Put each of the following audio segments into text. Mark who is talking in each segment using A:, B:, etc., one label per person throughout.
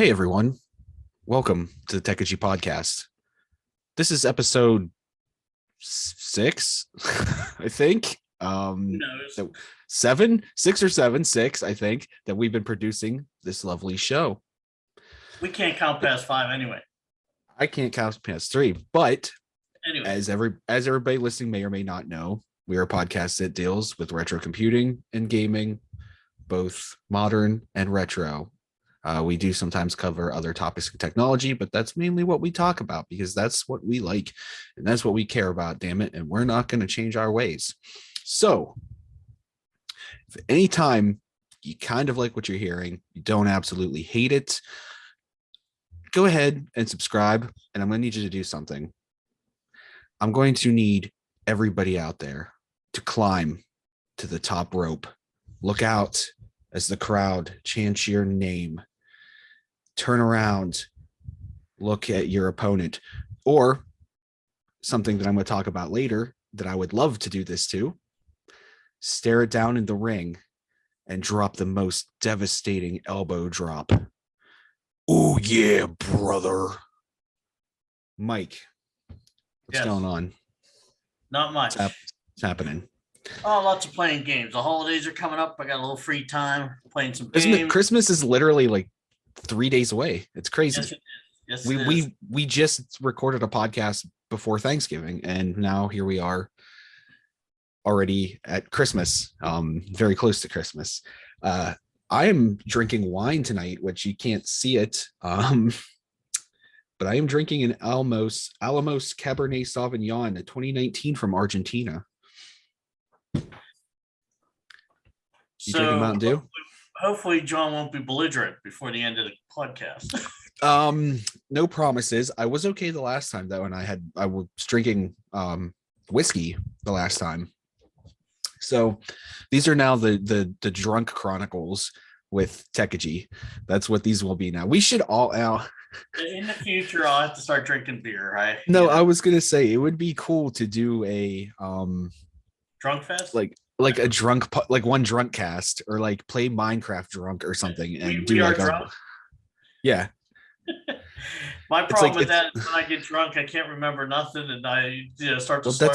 A: Hey everyone, welcome to the Techegy podcast. This is episode 6, I think.
B: Who knows?
A: So 7, 6 or 7, 6, I think, that we've been producing this lovely show.
B: We can't count past 5 anyway.
A: I can't count past 3, but
B: Anyway,
A: as everybody listening may or may not know, we are a podcast that deals with retro computing and gaming, both modern and retro. We do sometimes cover other topics of technology, but that's mainly what we talk about because that's what we like and that's what we care about, damn it. And we're not going to change our ways. So if anytime you kind of like what you're hearing, you don't absolutely hate it, go ahead and subscribe. And I'm going to need you to do something. I'm going to need everybody out there to climb to the top rope. Look out as the crowd chants your name. Turn around, look at your opponent, or something that I'm going to talk about later that I would love to do this to, stare it down in the ring and drop the most devastating elbow drop. Oh yeah, brother. Mike, what's going on?
B: Not much.
A: What's happening?
B: Oh, lots of playing games. The holidays are coming up. I got a little free time playing some games.
A: Christmas is literally like 3 days away. It's crazy.
B: Yes,
A: we just recorded a podcast before Thanksgiving, and now here we are already at Christmas, very close to Christmas. I am drinking wine tonight, which you can't see it, but I am drinking an Alamos Cabernet Sauvignon, a 2019 from Argentina. You drinking Mountain Dew?
B: Hopefully John won't be belligerent before the end of the podcast.
A: No promises. I was okay the last time though, and I was drinking whiskey the last time. So these are now the drunk chronicles with Techegy. That's what these will be now. We should all
B: in the future I'll have to start drinking beer, right?
A: No, I was gonna say it would be cool to do a
B: drunk fest,
A: like a drunk, like one drunk cast, or like play Minecraft drunk or something, and
B: we are drunk.
A: Yeah.
B: My problem with that is when I get drunk, I can't remember nothing, and I start to slur.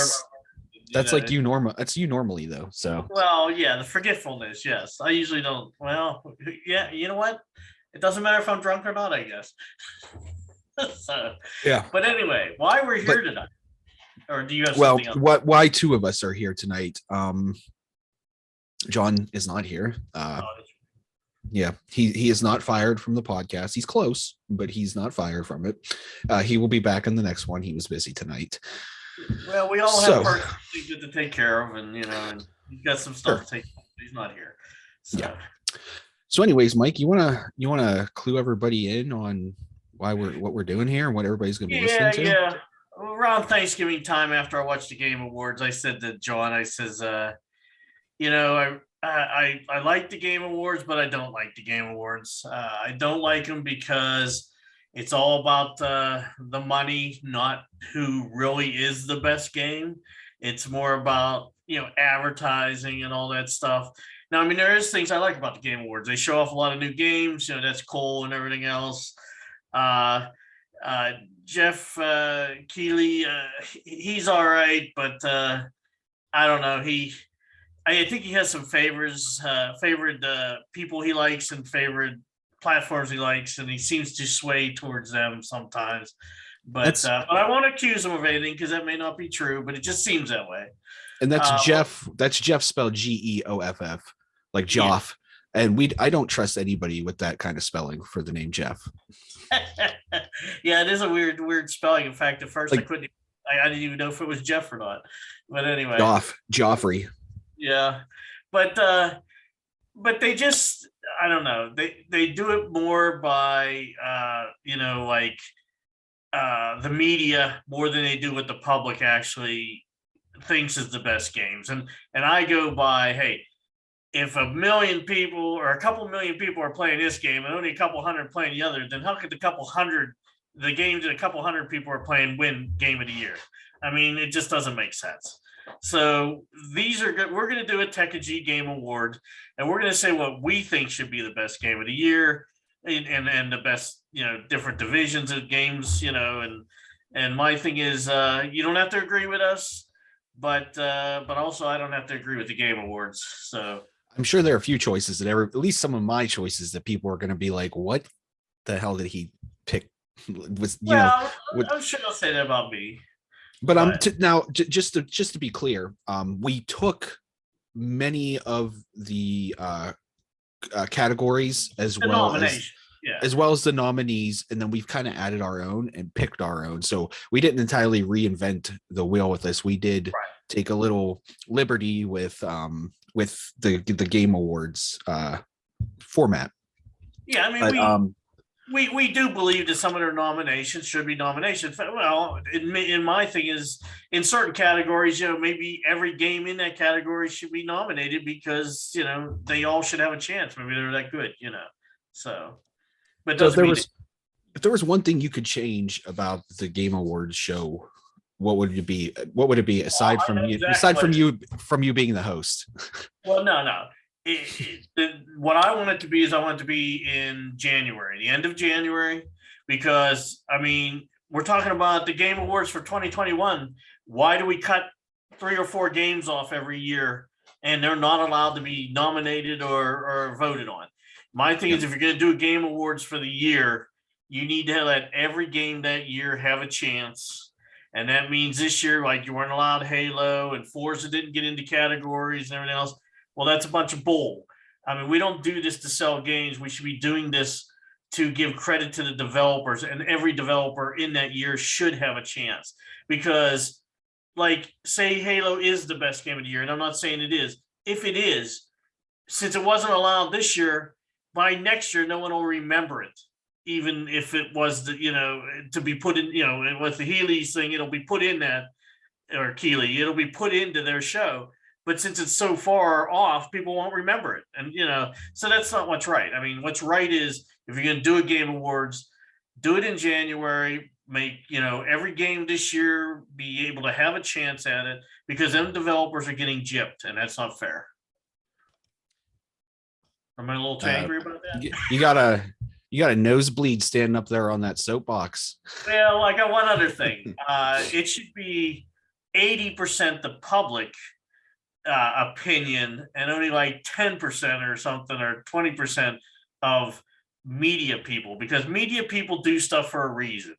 A: That's like you normal. That's you normally though. So
B: well, yeah, the forgetfulness. Yes, I usually don't. Well, yeah, you know what? It doesn't matter if I'm drunk or not, I guess. So
A: yeah.
B: But anyway, why we're here tonight? Or do you have something else?
A: Why two of us are here tonight? John is not here. Yeah, he is not fired from the podcast. He's close, but he's not fired from it. He will be back in the next one. He was busy tonight.
B: Well, we all have personal things to take care of, and and he's got some stuff to take. He's not here. So.
A: Yeah. So, anyways, Mike, you wanna clue everybody in on what we're doing here and what everybody's gonna be listening to?
B: Yeah. Around Thanksgiving time, after I watched the Game Awards, I said to John, I says, I like the Game Awards, but I don't like the Game Awards. I don't like them because it's all about the money, not who really is the best game. It's more about, advertising and all that stuff. Now, I mean, there is things I like about the Game Awards. They show off a lot of new games, that's cool and everything else. Jeff Keighley, he's all right, but I don't know. I think he has some favorite people he likes and favorite platforms he likes, and he seems to sway towards them sometimes. But I won't accuse him of anything because that may not be true, but it just seems that way.
A: And that's Jeff. That's Jeff spelled Geoff, like Joff. Yeah. And I don't trust anybody with that kind of spelling for the name Jeff.
B: Yeah, it is a weird spelling. In fact, at first I didn't even know if it was Jeff or not. But anyway,
A: Joffrey.
B: Yeah, but they just, I don't know. They do it more by the media more than they do what the public actually thinks is the best games. And I go by, hey, if a million people or a couple million people are playing this game and only a couple hundred playing the other, then how could the games that a couple hundred people are playing win Game of the Year? I mean, it just doesn't make sense. So these are good. We're going to do a Techegy Game Award, and we're going to say what we think should be the best game of the year. and the best, different divisions of games, and my thing is, you don't have to agree with us, but also I don't have to agree with the Game Awards. So
A: I'm sure there are a few choices that at least some of my choices that people are going to be like, what the hell did he pick? Was,
B: well,
A: with,
B: I'm sure they'll say that about me,
A: but
B: but
A: now just to be clear, we took many of the categories
B: the nomination, yeah.
A: as well as the nominees, and then we've kind of added our own and picked our own. So we didn't entirely reinvent the wheel with this. We did
B: Right.
A: take a little liberty with the Game Awards format.
B: Yeah, I mean,
A: But
B: we do believe that some of their nominations should be nominations. Well, in my thing is, in certain categories, maybe every game in that category should be nominated because they all should have a chance. Maybe they're that good, So, but it
A: so
B: doesn't mean
A: if there was one thing you could change about the Game Awards show, what would it be? What would it be aside from you?
B: exactly
A: Aside from you being the host?
B: Well, no. What I want it to be is I want it to be in January, the end of January, because I mean, we're talking about the Game Awards for 2021. Why do we cut 3 or 4 games off every year and they're not allowed to be nominated or voted on? My thing is, if you're going to do a Game Awards for the year, you need to let every game that year have a chance. And that means this year, like, you weren't allowed Halo and Forza didn't get into categories and everything else. Well, that's a bunch of bull. I mean, we don't do this to sell games. We should be doing this to give credit to the developers, and every developer in that year should have a chance. Because, like, say Halo is the best game of the year, and I'm not saying it is. If it is, since it wasn't allowed this year, by next year, no one will remember it. Even if it was to be put in, with the Healy's thing, it'll be put in that, or Keeley, it'll be put into their show. But since it's so far off, people won't remember it. And, so that's not what's right. I mean, what's right is, if you're going to do a Game Awards, do it in January, make, every game this year be able to have a chance at it, because them developers are getting gypped, and that's not fair. Am I a little too angry about that?
A: You got a nosebleed standing up there on that soapbox.
B: Well, I got one other thing. It should be 80% the public opinion and only like 10% or something, or 20% of media people, because media people do stuff for a reason.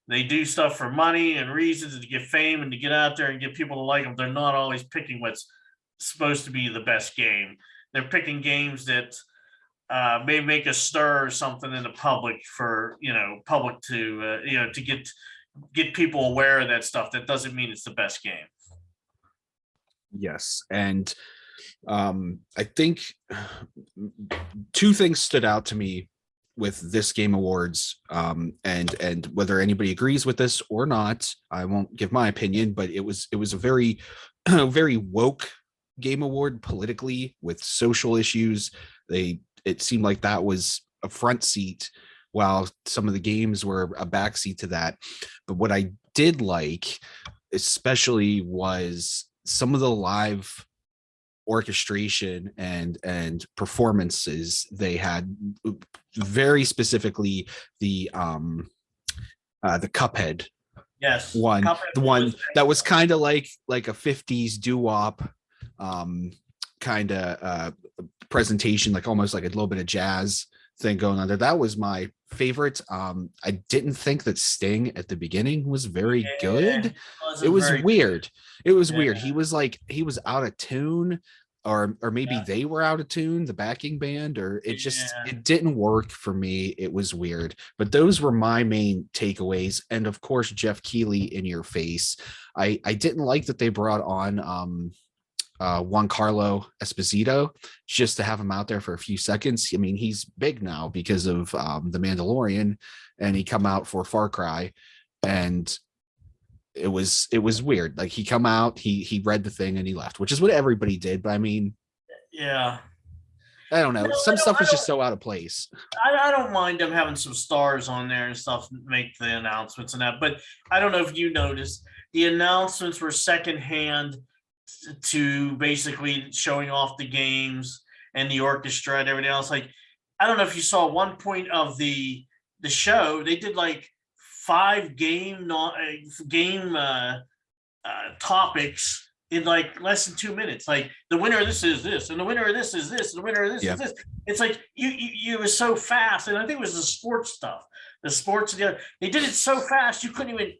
B: They do stuff for money and reasons, to get fame and to get out there and get people to like them. They're not always picking what's supposed to be the best game. They're picking games that may make a stir or something in the public for public to to get people aware of that stuff. That doesn't mean it's the best game.
A: Yes, and I think 2 things stood out to me with this Game Awards, and whether anybody agrees with this or not, I won't give my opinion, but it was a very very woke Game Award politically, with social issues. It seemed like that was a front seat, while some of the games were a backseat to that. But what I did like, especially, was some of the live orchestration and performances they had. Very specifically, the Cuphead
B: Yes,
A: one,
B: Cuphead
A: the one
B: was
A: that was kind of like a 50s doo-wop kind of presentation, like almost like a little bit of jazz thing going on there. That was my favorite. I didn't think that Sting at the beginning was very good. It was weird. It was weird. He was out of tune, or maybe they were out of tune, the backing band, or it didn't work for me. It was weird. But those were my main takeaways. And of course, Jeff Keighley, in your face. I didn't like that they brought on Juan Carlo Esposito just to have him out there for a few seconds. I mean, he's big now because of The Mandalorian, and he come out for Far Cry, and it was weird. Like, he come out, he read the thing and he left, which is what everybody did. But I mean,
B: yeah,
A: I don't know. Some stuff was just so out of place.
B: I don't mind them having some stars on there and stuff, make the announcements and that. But I don't know if you noticed, the announcements were secondhand to basically showing off the games and the orchestra and everything else. Like, I don't know if you saw one point of the show. They did like 5 game topics in like less than 2 minutes. Like the winner of this is this, and the winner of this is this, and the winner of this
A: Yeah.
B: is this. It's like you was so fast, and I think it was the sports stuff. The sports, they did it so fast you couldn't even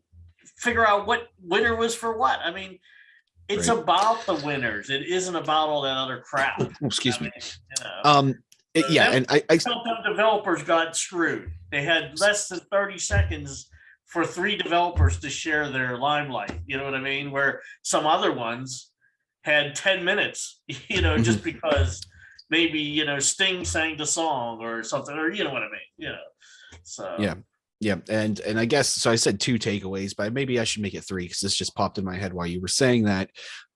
B: figure out what winner was for what. I mean, it's
A: Right.
B: about the winners. It isn't about all that other crap.
A: Oh, excuse me.
B: Yeah,
A: And I
B: some developers got screwed. They had less than 30 seconds for 3 developers to share their limelight. You know what I mean? Where some other ones had 10 minutes, just because maybe, Sting sang the song or something, or you know what I mean? So
A: yeah. And I guess, so I said 2 takeaways, but maybe I should make it 3 because this just popped in my head while you were saying that.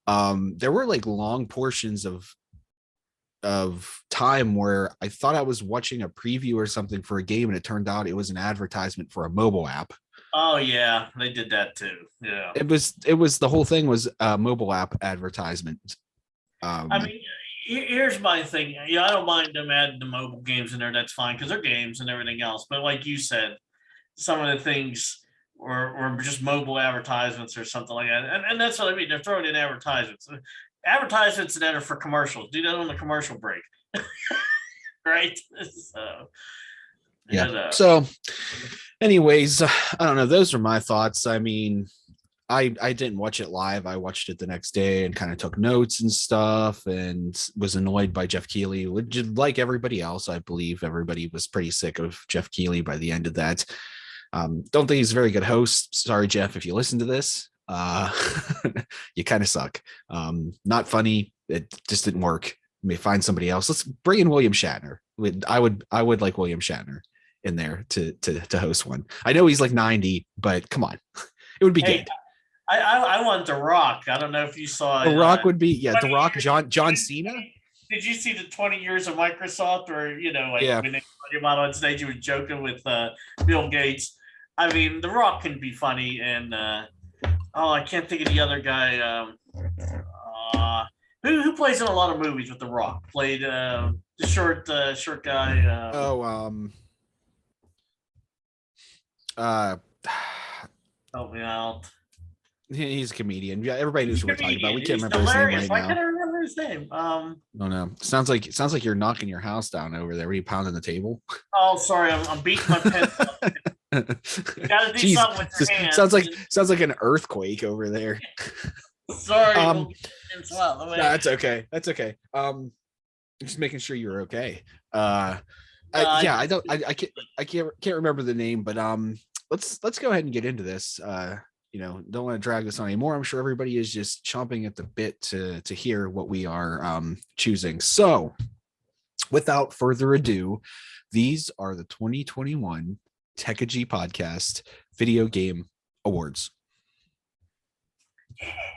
A: There were like long portions of time where I thought I was watching a preview or something for a game, and it turned out it was an advertisement for a mobile app.
B: Oh yeah, they did that too. Yeah,
A: it was the whole thing was a mobile app advertisement.
B: I mean, here's my thing. I don't mind them adding the mobile games in there. That's fine because they're games and everything else. But like you said, some of the things or just mobile advertisements or something like that, and that's what I mean. They're throwing in advertisements. Advertisements that are for commercials. Do that on the commercial break, right? So,
A: yeah. So, anyways, I don't know. Those are my thoughts. I mean, I didn't watch it live. I watched it the next day and kind of took notes and stuff, and was annoyed by Jeff Keighley, which, like everybody else, I believe everybody was pretty sick of Jeff Keighley by the end of that. Don't think he's a very good host. Sorry, Jeff, if you listen to this. You kind of suck. Not funny. It just didn't work. May find somebody else. Let's bring in William Shatner. I would like William Shatner in there to host one. I know he's like 90, but come on, it would be good.
B: I want The Rock. I don't know if you saw
A: The Rock would be, yeah, The Rock, John Cena.
B: Did you see the 20 years of Microsoft, or when they put him out on stage, he was joking with Bill Gates? I mean, The Rock can be funny, and I can't think of the other guy. Who plays in a lot of movies with The Rock? Played the short guy. Help me out.
A: He's a comedian. Yeah, everybody knows what we're talking about. We can't remember his name right now.
B: I can't remember his name.
A: No. Sounds like you're knocking your house down over there. Were you pounding the table?
B: Oh, sorry, I'm beating my pen. You gotta do something with your hands.
A: Sounds like an earthquake over there.
B: Sorry.
A: No, that's okay. That's okay. Just making sure you're okay. I can't remember the name, but let's go ahead and get into this. Don't want to drag this on anymore. I'm sure everybody is just chomping at the bit to hear what we are choosing. So, without further ado, these are the 2021 Techegy Podcast Video Game Awards.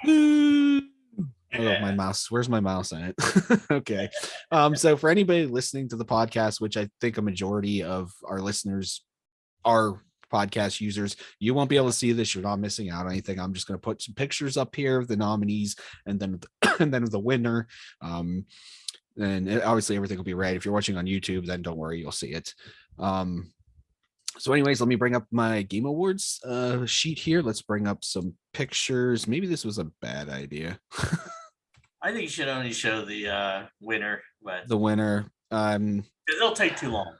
A: Oh, my mouse. Where's my mouse on it? Okay. So for anybody listening to the podcast, which I think a majority of our listeners are podcast users, you won't be able to see this. You're not missing out on anything. I'm just going to put some pictures up here of the nominees and then of the winner. And obviously everything will be right. If you're watching on YouTube, then don't worry, you'll see it. So anyways, let me bring up my Game Awards sheet here. Let's bring up some pictures. Maybe this was a bad idea.
B: I think you should only show the winner, but
A: the winner.
B: It'll take too long.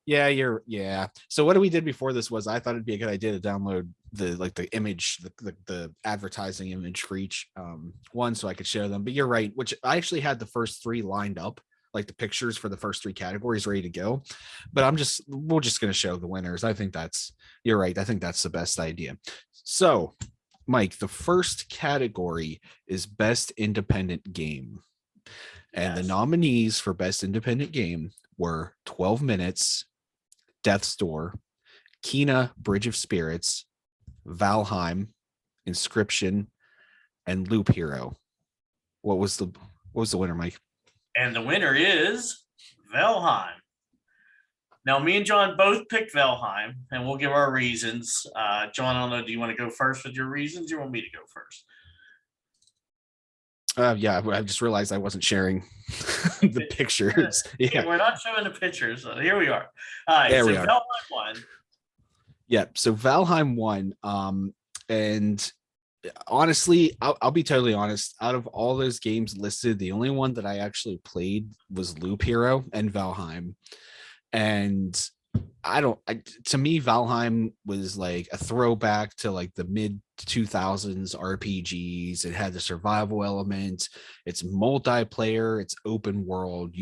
A: Yeah. So what we did before this was I thought it'd be a good idea to download the image, the advertising image for each one so I could show them. But you're right, which I actually had the first 3 lined up, like the pictures for the first 3 categories ready to go. But we're just going to show the winners. You're right. I think that's the best idea. So, Mike, the first category is Best Independent Game. And the nominees for Best Independent Game were 12 Minutes, Death's Door, Kena, Bridge of Spirits, Valheim, Inscription, and Loop Hero. What was the winner, Mike?
B: And the winner is Valheim. Now, me and John both picked Valheim, and we'll give our reasons. John, I don't know, do you want to go first with your reasons? Or you want me to go first?
A: Yeah, I just realized I wasn't sharing the pictures. Yeah,
B: We're not showing the pictures. So here we are. All right,
A: there
B: so
A: we are.
B: Valheim won.
A: Yeah, so Valheim won. And honestly, I'll be totally honest. Out of all those games listed, the only one that I actually played was Loop Hero and Valheim. And to me, Valheim was like a throwback to like the mid 2000s RPGs. It had the survival element. It's multiplayer. It's open world.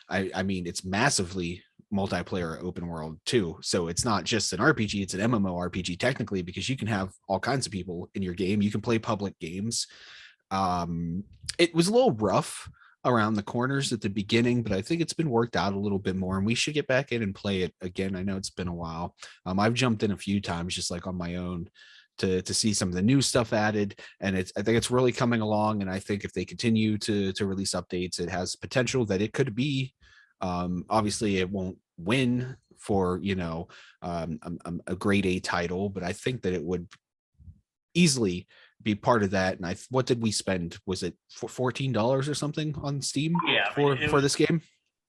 A: I mean, it's massively multiplayer open world too. So it's not just an RPG, it's an MMORPG technically, because you can have all kinds of people in your game. You can play public games. It was a little rough around the corners at the beginning, but I think it's been worked out a little bit more, and we should get back in and play it again. I know it's been a while. I've jumped in a few times just like on my own to see some of the new stuff added, and I think it's really coming along. And I think if they continue to release updates, it has potential that it could be. Obviously, it won't win for a grade A title, but I think that it would easily be part of that. And what did we spend? Was it for $14 or something on Steam?
B: Yeah,
A: for this game?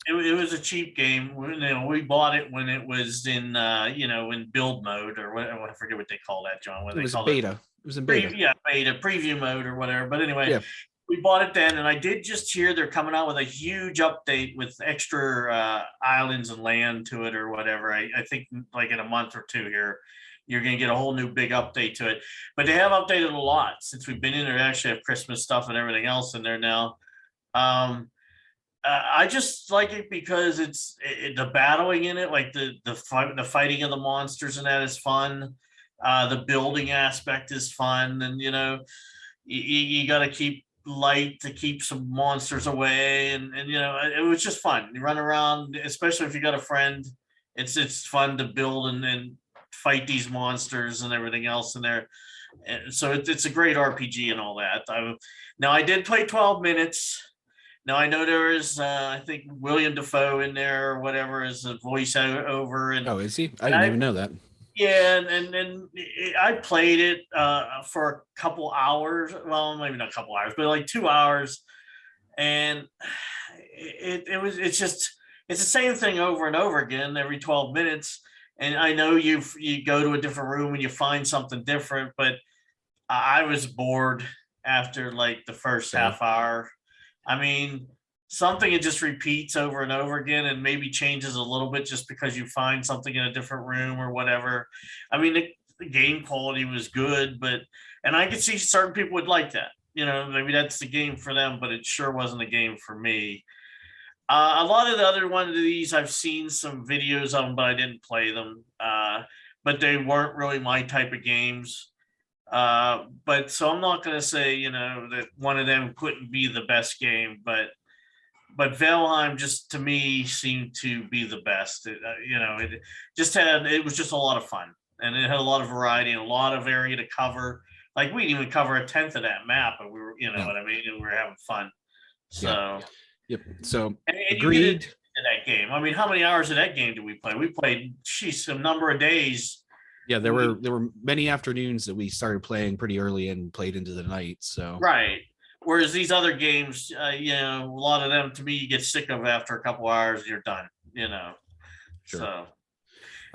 B: It was a cheap game. We bought it when it was in in build mode, or what, I forget what they call that, John. What
A: It
B: they
A: was a
B: call
A: beta. It was in beta.
B: beta preview mode or whatever. But anyway,
A: Yeah.
B: we bought it then, and I did just hear they're coming out with a huge update with extra islands and land to it or whatever. I think like in a month or two here, you're going to get a whole new big update to it. But they have updated a lot since we've been in there. They actually have Christmas stuff and everything else in there now. I just like it because the battling in it, like the fighting of the monsters, and that is fun. The building aspect is fun, and you got to keep light to keep some monsters away, and it was just fun. You run around, especially if you got a friend. It's fun to build and fight these monsters and everything else in there. And so it's a great RPG and all that. Now I did play 12 minutes. Now I know there is, I think William Dafoe in there or whatever is a voice over. And
A: Oh, is he? I didn't even know that.
B: Yeah, and I played it for a couple hours. Well, maybe not a couple hours, but like 2 hours, and it's the same thing over and over again every 12 minutes. And I know you go to a different room and you find something different, but I was bored after like the first half hour. I mean, something it just repeats over and over again and maybe changes a little bit just because you find something in a different room or whatever. I mean, the game quality was good, and I could see certain people would like that. Maybe that's the game for them, but it sure wasn't a game for me. A lot of the other one of these, I've seen some videos of them, but I didn't play them. But they weren't really my type of games. But so I'm not going to say, that one of them couldn't be the best game, but Valheim just to me seemed to be the best. It was just a lot of fun, and it had a lot of variety and a lot of area to cover. Like we didn't even cover a tenth of that map, but we were, what I mean, and we were having fun. So,
A: yep. So
B: and
A: agreed.
B: In that game, I mean, how many hours of that game did we play? We played, a number of days.
A: Yeah, there were many afternoons that we started playing pretty early and played into the night. So
B: right. Whereas these other games, a lot of them to me you get sick of after a couple hours, you're done.
A: Sure.
B: So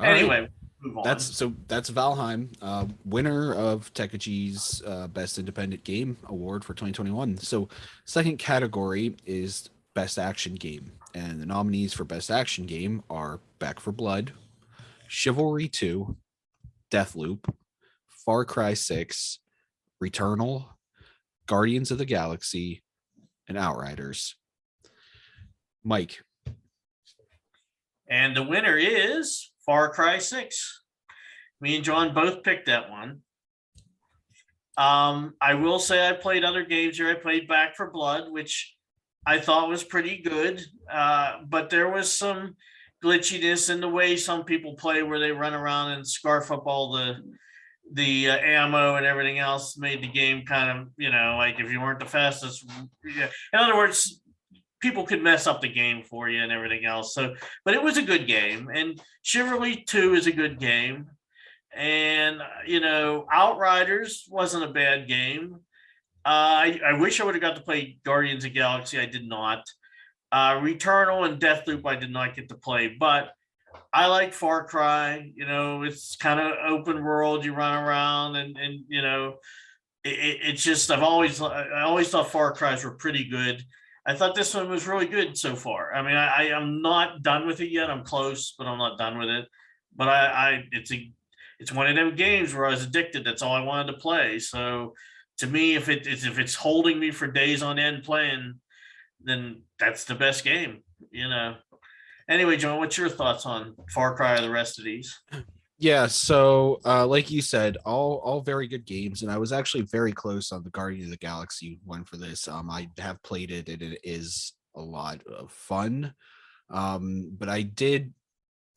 A: anyway,
B: right. Move on.
A: That's Valheim, winner of Techegy's Best Independent Game Award for 2021. So second category is Best Action Game, and the nominees for Best Action Game are Back 4 Blood, Chivalry 2, Deathloop, Far Cry 6, Returnal, Guardians of the Galaxy, and Outriders. Mike.
B: And the winner is Far Cry 6. Me and John both picked that one. I will say I played other games here. I played Back 4 Blood, which I thought was pretty good. But there was some glitchiness in the way some people play where they run around and scarf up all the ammo and everything else, made the game kind of, like if you weren't the fastest. Yeah. In other words, people could mess up the game for you and everything else. So, but it was a good game. And Chivalry 2 is a good game. And, Outriders wasn't a bad game. I wish I would have got to play Guardians of the Galaxy. I did not. Returnal and Deathloop I did not get to play, but I like Far Cry. It's kind of open world. You run around and it's just I always thought Far Cries were pretty good. I thought this one was really good so far. I mean, I am not done with it yet. I'm close, but I'm not done with it. But it's one of them games where I was addicted. That's all I wanted to play. So to me, if it's holding me for days on end playing, then that's the best game. Anyway, John, what's your thoughts on Far Cry or the rest of these?
A: Yeah, so like you said, all very good games, and I was actually very close on the Guardian of the Galaxy one for this. I have played it, and it is a lot of fun. But I did.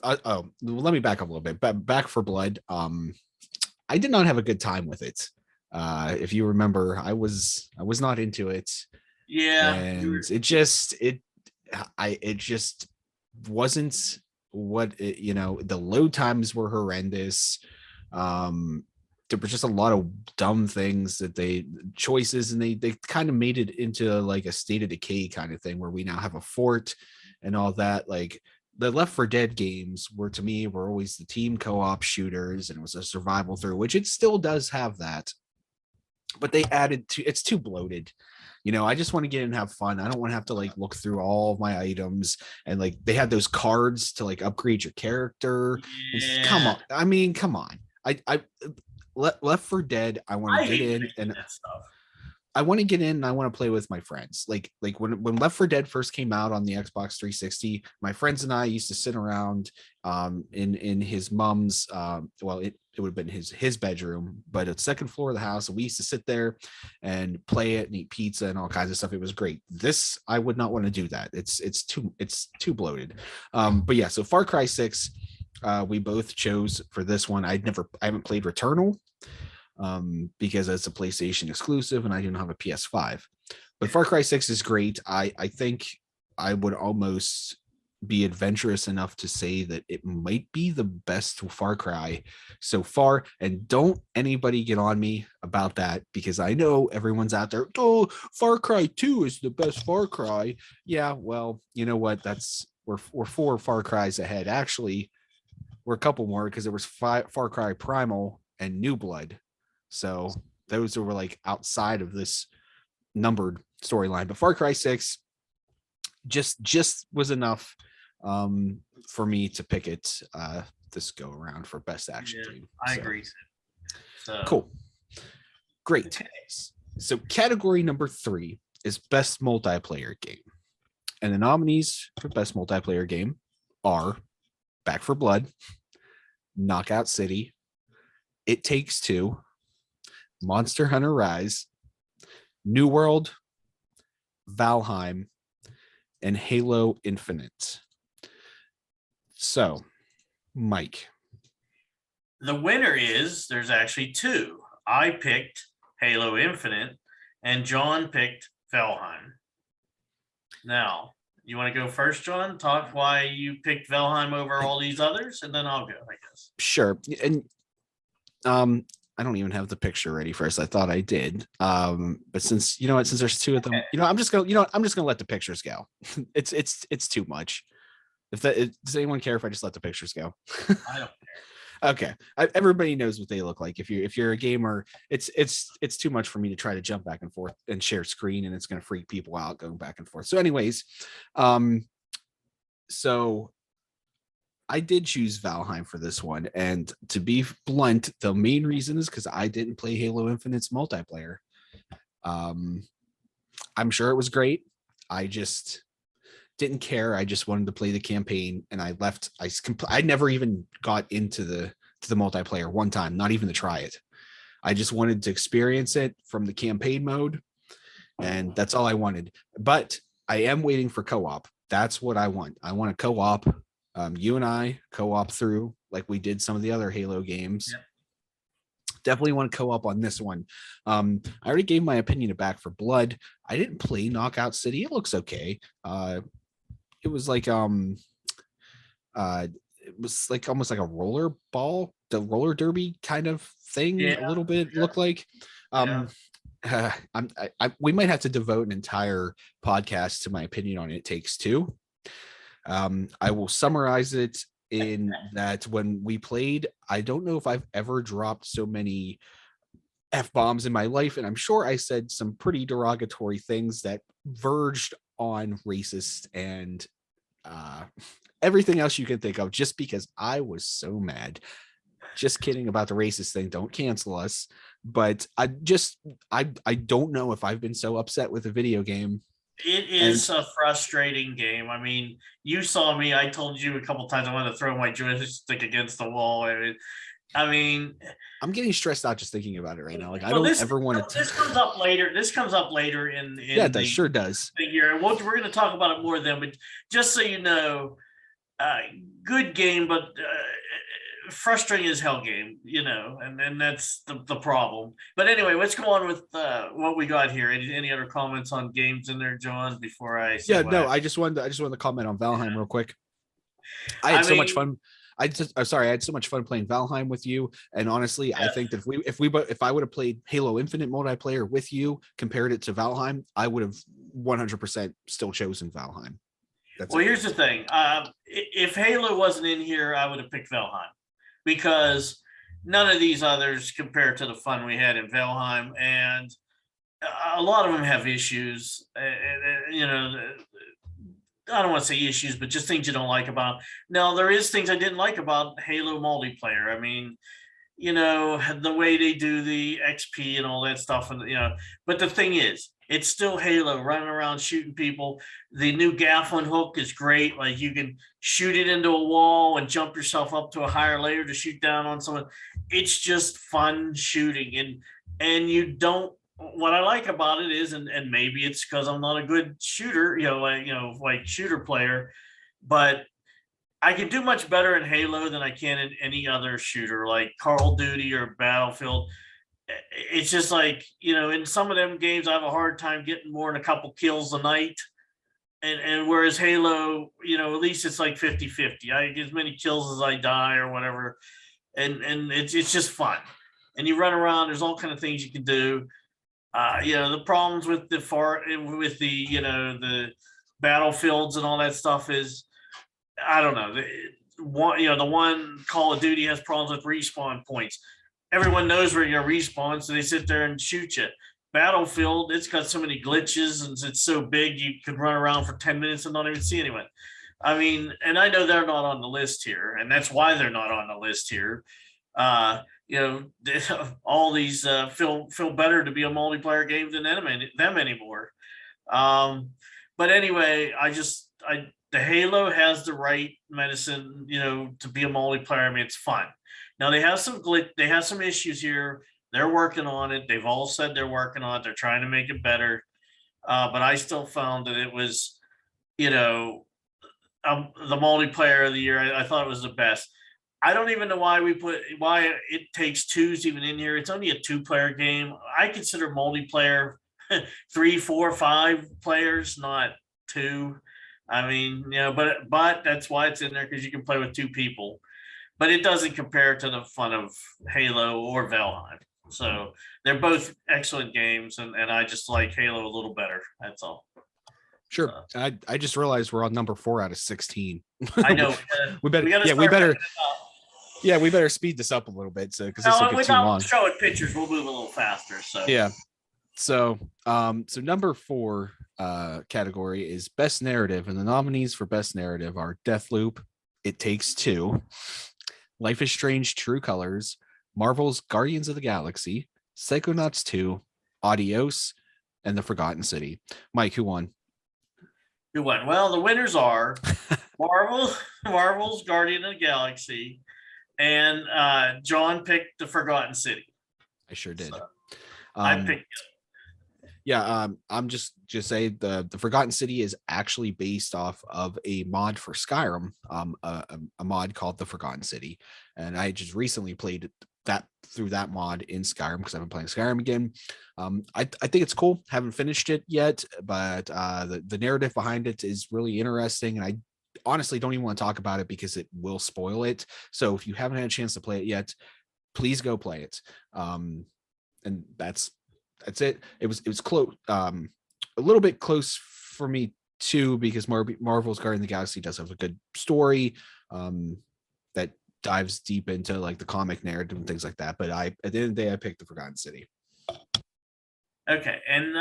A: Let me back up a little bit. Back for Blood. I did not have a good time with it. If you remember, I was not into it,
B: Yeah,
A: and it just wasn't what the load times were horrendous. There were just a lot of dumb things that choices, and they kind of made it into like a State of Decay kind of thing where we now have a fort and all that. Like the Left 4 Dead games were, to me, were always the team co-op shooters, and it was a survival through, which it still does have that, but they added to it's too bloated. I just want to get in and have fun. I don't want to have to like look through all of my items, and like they had those cards to like upgrade your character. Come
B: yeah.
A: on. I mean, come on. Left 4 Dead, I want
B: I
A: to get
B: hate
A: in
B: fixing
A: and
B: that stuff.
A: I want to get in and I want to play with my friends. Like when Left 4 Dead first came out on the Xbox 360, my friends and I used to sit around in his mom's well, it would have been his bedroom, but at the second floor of the house, and we used to sit there and play it and eat pizza and all kinds of stuff. It was great. This, I would not want to do that. It's too bloated. But yeah, so Far Cry 6, we both chose for this one. I haven't played Returnal, because it's a PlayStation exclusive and I do not have a PS5. But Far Cry 6 is great. I think I would almost be adventurous enough to say that it might be the best Far Cry so far. And don't anybody get on me about that, because I know everyone's out there, oh, Far Cry 2 is the best Far Cry. Yeah, well, you know what? We're 4 Far Cries ahead. Actually, we're a couple more, because there was Far Cry Primal and New Blood. So those were like outside of this numbered storyline. But Far Cry 6 just was enough for me to pick it this go around for best action game.
B: I agree. So
A: Cool. Great. Okay. So category number 3 is best multiplayer game. And the nominees for best multiplayer game are Back 4 Blood, Knockout City, It Takes Two, Monster Hunter Rise, New World, Valheim, and Halo Infinite. So, Mike.
B: the winner is, there's actually 2. I picked Halo Infinite and John picked Valheim. Now, you want to go first, John? Talk why you picked Valheim over all these others, and then I'll go, I guess.
A: Sure. And I don't even have the picture ready first. I thought I did. But since since there's 2 of them, I'm just gonna let the pictures go. It's too much. Does anyone care if I just let the pictures go?
B: I don't care.
A: Okay. Everybody knows what they look like. If you're a gamer, it's too much for me to try to jump back and forth and share screen, and it's going to freak people out going back and forth. So anyways, so I did choose Valheim for this one. And to be blunt, the main reason is because I didn't play Halo Infinite's multiplayer. I'm sure it was great. I just didn't care. I just wanted to play the campaign, and I left. I never even got into the multiplayer one time, not even to try it. I just wanted to experience it from the campaign mode, and that's all I wanted. But I am waiting for co-op. That's what I want. I want a co-op. You and I co-op through like we did some of the other Halo games.
B: Yeah.
A: Definitely want to co-op on this one. I already gave my opinion of Back 4 Blood. I didn't play Knockout City. It looks okay. It was like it was like almost like a roller ball, the roller derby kind of thing. A little bit looked like. We might have to devote an entire podcast to my opinion on It Takes Two. I will summarize it in that when we played, I don't know if I've ever dropped so many F-bombs in my life, and I'm sure I said some pretty derogatory things that verged on racist and everything else you can think of, just because I was so mad. Just kidding about the racist thing. Don't cancel us. But I don't know if I've been so upset with a video game.
B: It is a frustrating game. I mean, you saw me. I told you a couple times I wanted to throw my joystick against the wall. I mean,
A: I'm getting stressed out just thinking about it right now. Like, I don't ever want to.
B: This comes up later. This comes up later in
A: yeah, that sure does.
B: Year. We're going to talk about it more then. But just so you know, good game, but frustrating as hell game, you know, and that's the problem. But anyway, let's go on with what we got here. Any other comments on games in there, John, before I say
A: I just wanted to comment on Valheim real quick. I had so much fun. I'm sorry, I had so much fun playing Valheim with you. And honestly, I think that if I would have played Halo Infinite multiplayer with you, compared it to Valheim, I would have 100% still chosen Valheim.
B: Here's the thing. If Halo wasn't in here, I would have picked Valheim, because none of these others compare to the fun we had in Valheim, and a lot of them have issues. You know, I don't want to say issues, but just things you don't like about. Now, there is things I didn't like about Halo multiplayer. I mean, you know, the way they do the XP and all that stuff, and you know, but the thing is, it's still Halo, running around shooting people. The new Gafflin hook is great. Like, you can shoot it into a wall and jump yourself up to a higher layer to shoot down on someone. It's just fun shooting, and you don't. What I like about it is, and maybe it's because I'm not a good shooter, like shooter player, but I can do much better in Halo than I can in any other shooter, like Call of Duty or Battlefield. It's just like, you know, in some of them games, I have a hard time getting more than a couple kills a night. And whereas Halo, you know, at least it's like 50-50. I get as many kills as I die or whatever. And it's just fun. And you run around, there's all kind of things you can do. You know, the problems with the battlefields and all that stuff is, I don't know. The one Call of Duty has problems with respawn points. Everyone knows where you're gonna respawn, so they sit there and shoot you. Battlefield, it's got so many glitches and it's so big you could run around for 10 minutes and not even see anyone. I mean, and I know they're not on the list here, and that's why they're not on the list here. You know, all these feel better to be a multiplayer game than them anymore. But anyway, the Halo has the right medicine, you know, to be a multiplayer. I mean, it's fun. Now they have some issues here. They're working on it. They've all said they're working on it. They're trying to make it better. But I still found that it was, you know, the multiplayer of the year. I thought it was the best. I don't even know why It Takes Two's even in here. It's only a 2-player game. I consider multiplayer 3, 4, 5 players, not 2. I mean, you know, but that's why it's in there, because you can play with 2 people. But it doesn't compare to the fun of Halo or Valheim. So they're both excellent games, and I just like Halo a little better. That's all.
A: Sure. I just realized we're on number 4 out of 16.
B: I know.
A: we better speed this up a little bit, so because this will get too long.
B: Showing pictures, we'll move a little faster. So
A: yeah. So number 4 category is Best Narrative, and the nominees for Best Narrative are Deathloop, It Takes Two, Life is Strange: True Colors, Marvel's Guardians of the Galaxy, Psychonauts 2, Adios, and The Forgotten City. Mike, who won?
B: Who won? Well, the winners are Marvel's Guardian of the Galaxy, and John picked The Forgotten City.
A: I sure did.
B: So, I picked it.
A: Yeah, I'm just say the Forgotten City is actually based off of a mod for Skyrim, a mod called The Forgotten City, and I just recently played that through that mod in Skyrim because I've been playing Skyrim again. I think it's cool. Haven't finished it yet, but the narrative behind it is really interesting, and I honestly don't even want to talk about it because it will spoil it. So if you haven't had a chance to play it yet, please go play it. And that's that's it. It was close, a little bit close for me too, because Marvel's Guardian of the Galaxy does have a good story that dives deep into like the comic narrative and things like that. But at the end of the day, I picked the Forgotten City.
B: Okay, and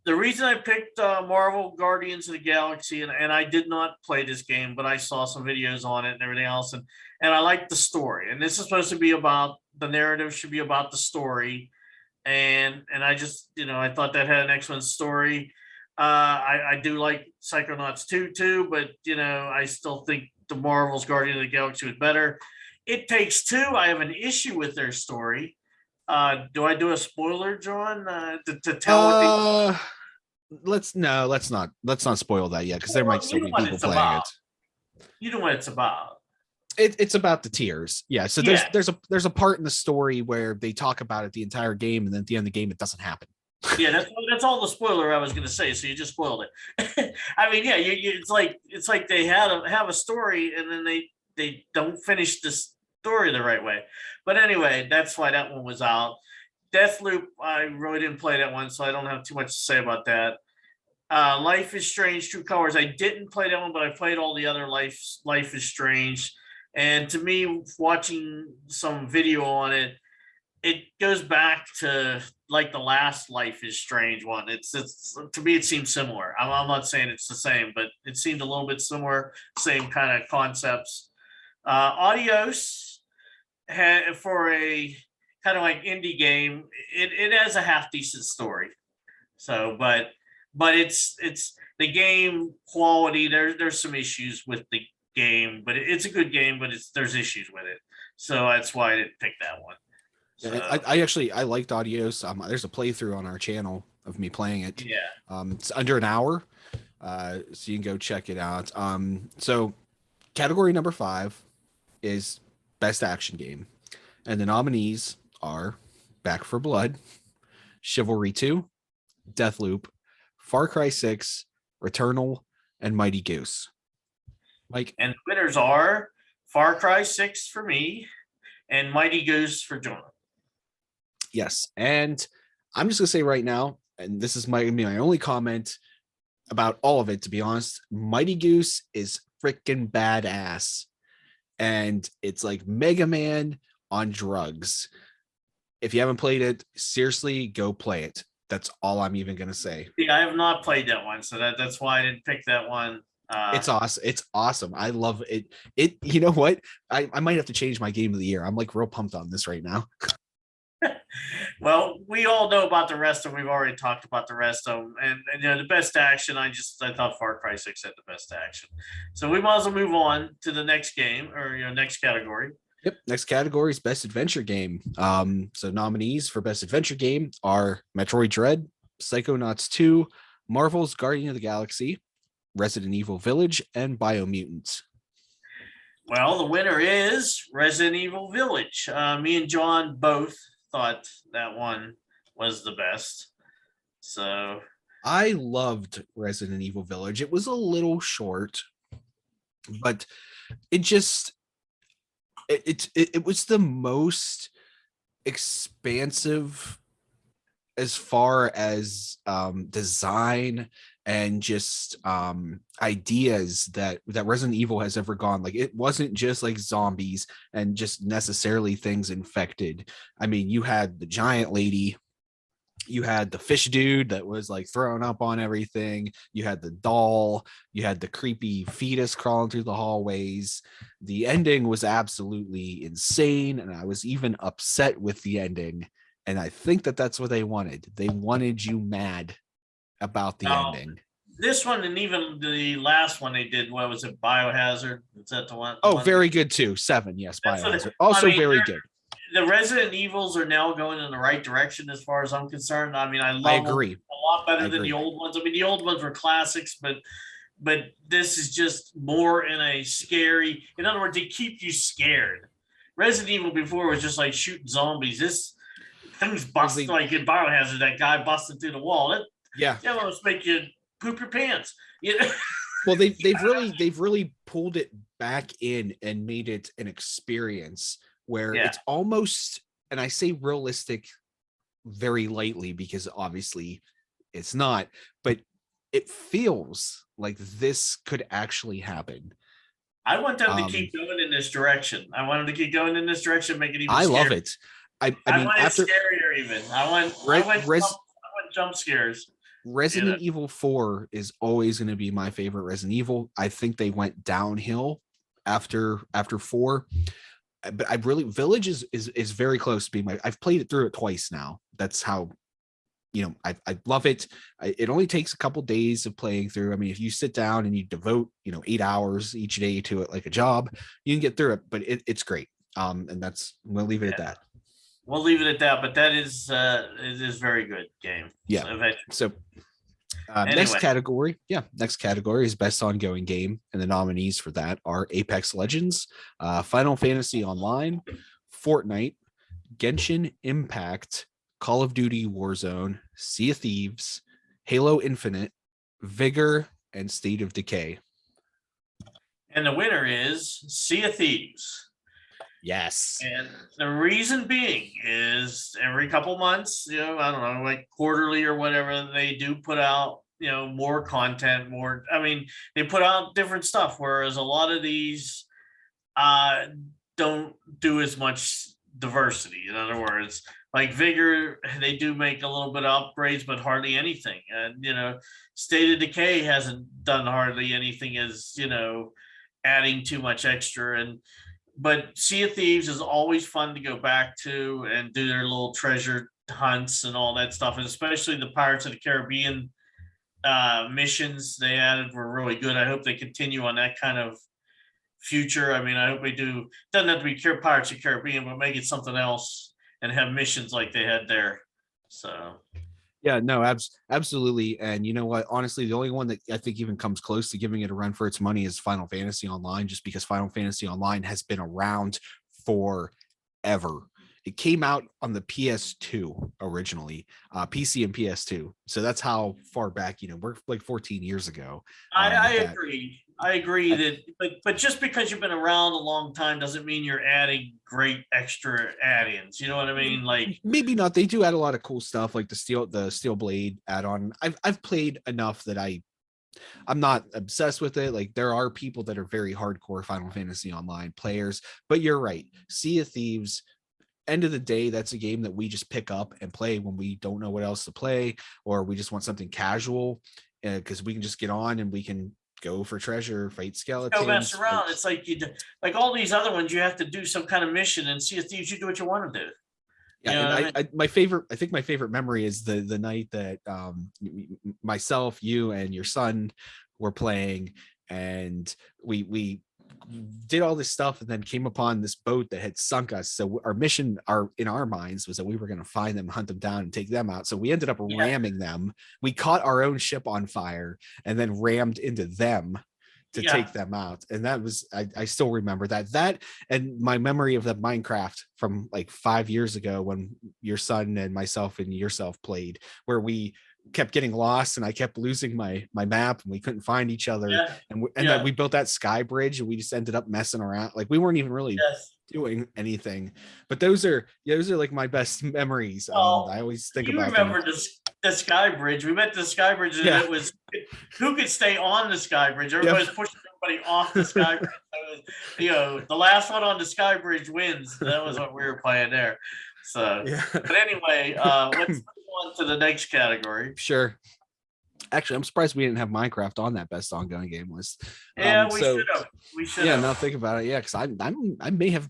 B: the reason I picked Marvel Guardians of the Galaxy, and I did not play this game, but I saw some videos on it and everything else, and I like the story. And this is supposed to be about the narrative, should be about the story, and I just I thought that had an excellent story. I do like Psychonauts 2 too, but I still think the Marvel's Guardian of the Galaxy was better. It Takes Two, I have an issue with their story. Do I do a spoiler, John, to tell what
A: let's not spoil that yet, because there might still be people playing
B: about.
A: it.
B: You know what it's about.
A: It's about the tiers. Yeah. So there's a part in the story where they talk about it the entire game, and then at the end of the game it doesn't happen.
B: Yeah, that's all the spoiler I was going to say. So you just spoiled it. I mean, yeah, it's like they have a story, and then they don't finish the story the right way. But anyway, that's why that one was out. Deathloop, I really didn't play that one, so I don't have too much to say about that. Life is Strange, True Colors. I didn't play that one, but I played all the other Life is Strange. And to me, watching some video on it, it goes back to like the last Life is Strange one. It's to me, it seems similar. I'm not saying it's the same, but it seemed a little bit similar, same kind of concepts. Adios for a kind of like indie game, it has a half decent story. So, but it's the game quality. There's some issues with the game, but it's a good game, but there's issues with it. So that's why I didn't pick that one. So,
A: I liked Adios. There's a playthrough on our channel of me playing it.
B: Yeah.
A: It's under an hour, so you can go check it out. So category number 5 is best action game, and the nominees are Back 4 Blood, Chivalry 2, Deathloop, Far Cry 6, Returnal, and Mighty Goose. Mike,
B: and the winners are Far Cry 6 for me and Mighty Goose for John.
A: Yes, and I'm just gonna say right now, and this is my only comment about all of it, to be honest, Mighty Goose is freaking badass, and it's like Mega Man on drugs. If you haven't played it, seriously, go play it. That's all I'm even gonna say.
B: Yeah, I have not played that one, so that's why I didn't pick that one.
A: It's awesome. It's awesome. I love it. You know what? I might have to change my game of the year. I'm like real pumped on this right now.
B: Well, we all know about the rest of them. We've already talked about the rest of them. And the best action, I thought Far Cry 6 had the best action. So we might as well move on to the next game, or next category.
A: Yep. Next category is best adventure game. So nominees for best adventure game are Metroid Dread, Psychonauts 2, Marvel's Guardian of the Galaxy, Resident Evil Village, and Biomutant.
B: Well, the winner is Resident Evil Village. Me and John both thought that one was the best. So
A: I loved Resident Evil Village. It was a little short, but it just it was the most expansive as far as design and just ideas that Resident Evil has ever gone. Like, it wasn't just like zombies and just necessarily things infected. I mean, you had the giant lady, you had the fish dude that was like throwing up on everything, you had the doll, you had the creepy fetus crawling through the hallways. The ending was absolutely insane, and I was even upset with the ending, and I think that's what they wanted. They wanted you mad about the ending.
B: This one, and even the last one they did, what was it, Biohazard? Is that the one?
A: Oh, very good too. 7, yes, Biohazard. Also very good.
B: The Resident Evils are now going in the right direction as far as I'm concerned. I mean, I
A: agree.
B: them a lot better than the old ones. I mean, the old ones were classics, but this is just more in a scary. In other words, they keep you scared. Resident Evil before was just like shooting zombies. This things busted, like in Biohazard, that guy busted through the wall. That almost make you poop your pants.
A: Well, they've really pulled it back in and made it an experience where it's almost, and I say realistic very lightly because obviously it's not, but it feels like this could actually happen.
B: I want them to keep going in this direction. I want them to keep going in this direction, make it even
A: I love
B: scarier.
A: it. I
B: I
A: mean,
B: want it
A: after
B: scarier even. I want jump scares.
A: Resident Evil 4 is always going to be my favorite Resident Evil. I think they went downhill after 4. But I really Village is very close to being I've played it through it twice now. That's how, I love it. It only takes a couple days of playing through. I mean, if you sit down and you devote 8 hours each day to it like a job, you can get through it. But it's great. And we'll leave it at that.
B: We'll leave it at that. But that is it is very good game.
A: Yeah. So anyway. Next category is best ongoing game, and the nominees for that are Apex Legends, Final Fantasy Online, Fortnite, Genshin Impact, Call of Duty Warzone, Sea of Thieves, Halo Infinite, Vigor, and State of Decay.
B: And the winner is Sea of Thieves.
A: Yes.
B: And the reason being is every couple months, I don't know, like quarterly or whatever, they do put out, more content, they put out different stuff, whereas a lot of these don't do as much diversity. In other words, like Vigor, they do make a little bit of upgrades, but hardly anything. And, State of Decay hasn't done hardly anything as, adding too much extra. But Sea of Thieves is always fun to go back to and do their little treasure hunts and all that stuff, and especially the Pirates of the Caribbean missions they added were really good. I hope they continue on that kind of future. I mean, I hope they do. Doesn't have to be Pirates of the Caribbean, but make it something else and have missions like they had there. So.
A: Yeah, no, absolutely. And you know what? Honestly, the only one that I think even comes close to giving it a run for its money is Final Fantasy Online, just because Final Fantasy Online has been around forever. It came out on the PS2 originally, PC and PS2. So that's how far back, we're like 14 years ago.
B: I agree. I agree that, but just because you've been around a long time doesn't mean you're adding great extra add-ins. You know what I mean? Like
A: maybe not. They do add a lot of cool stuff, like the Steel Blade add-on. I've played enough that I'm not obsessed with it. Like there are people that are very hardcore Final Fantasy Online players, but you're right. Sea of Thieves, end of the day, that's a game that we just pick up and play when we don't know what else to play, or we just want something casual, because we can just get on and we can go for treasure, fight skeletons.
B: Go mess around. It's like like all these other ones, you have to do some kind of mission, and Sea of Thieves, you do what you want to do.
A: Yeah, and my favorite memory is the night that myself, you, and your son were playing, and we did all this stuff and then came upon this boat that had sunk us. So our mission, in our minds, was that we were going to find them, hunt them down, and take them out. So we ended up ramming them. We caught our own ship on fire and then rammed into them to take them out. And that was, I still remember that and my memory of the Minecraft from like 5 years ago when your son and myself and yourself played, where we kept getting lost and I kept losing my map and we couldn't find each other. And then we built that sky bridge and we just ended up messing around. Like we weren't even really doing anything, but those are like my best memories. I always think about
B: remember the sky bridge. We met the sky bridge and it was who could stay on the sky bridge. Everybody was pushing everybody off the sky bridge. So the last one on the sky bridge wins. That was what we were playing there. So but anyway, let's on to the next category.
A: Sure. Actually, I'm surprised we didn't have Minecraft on that best ongoing game list.
B: Yeah, we should have.
A: Yeah, now think about it. Yeah, because I may have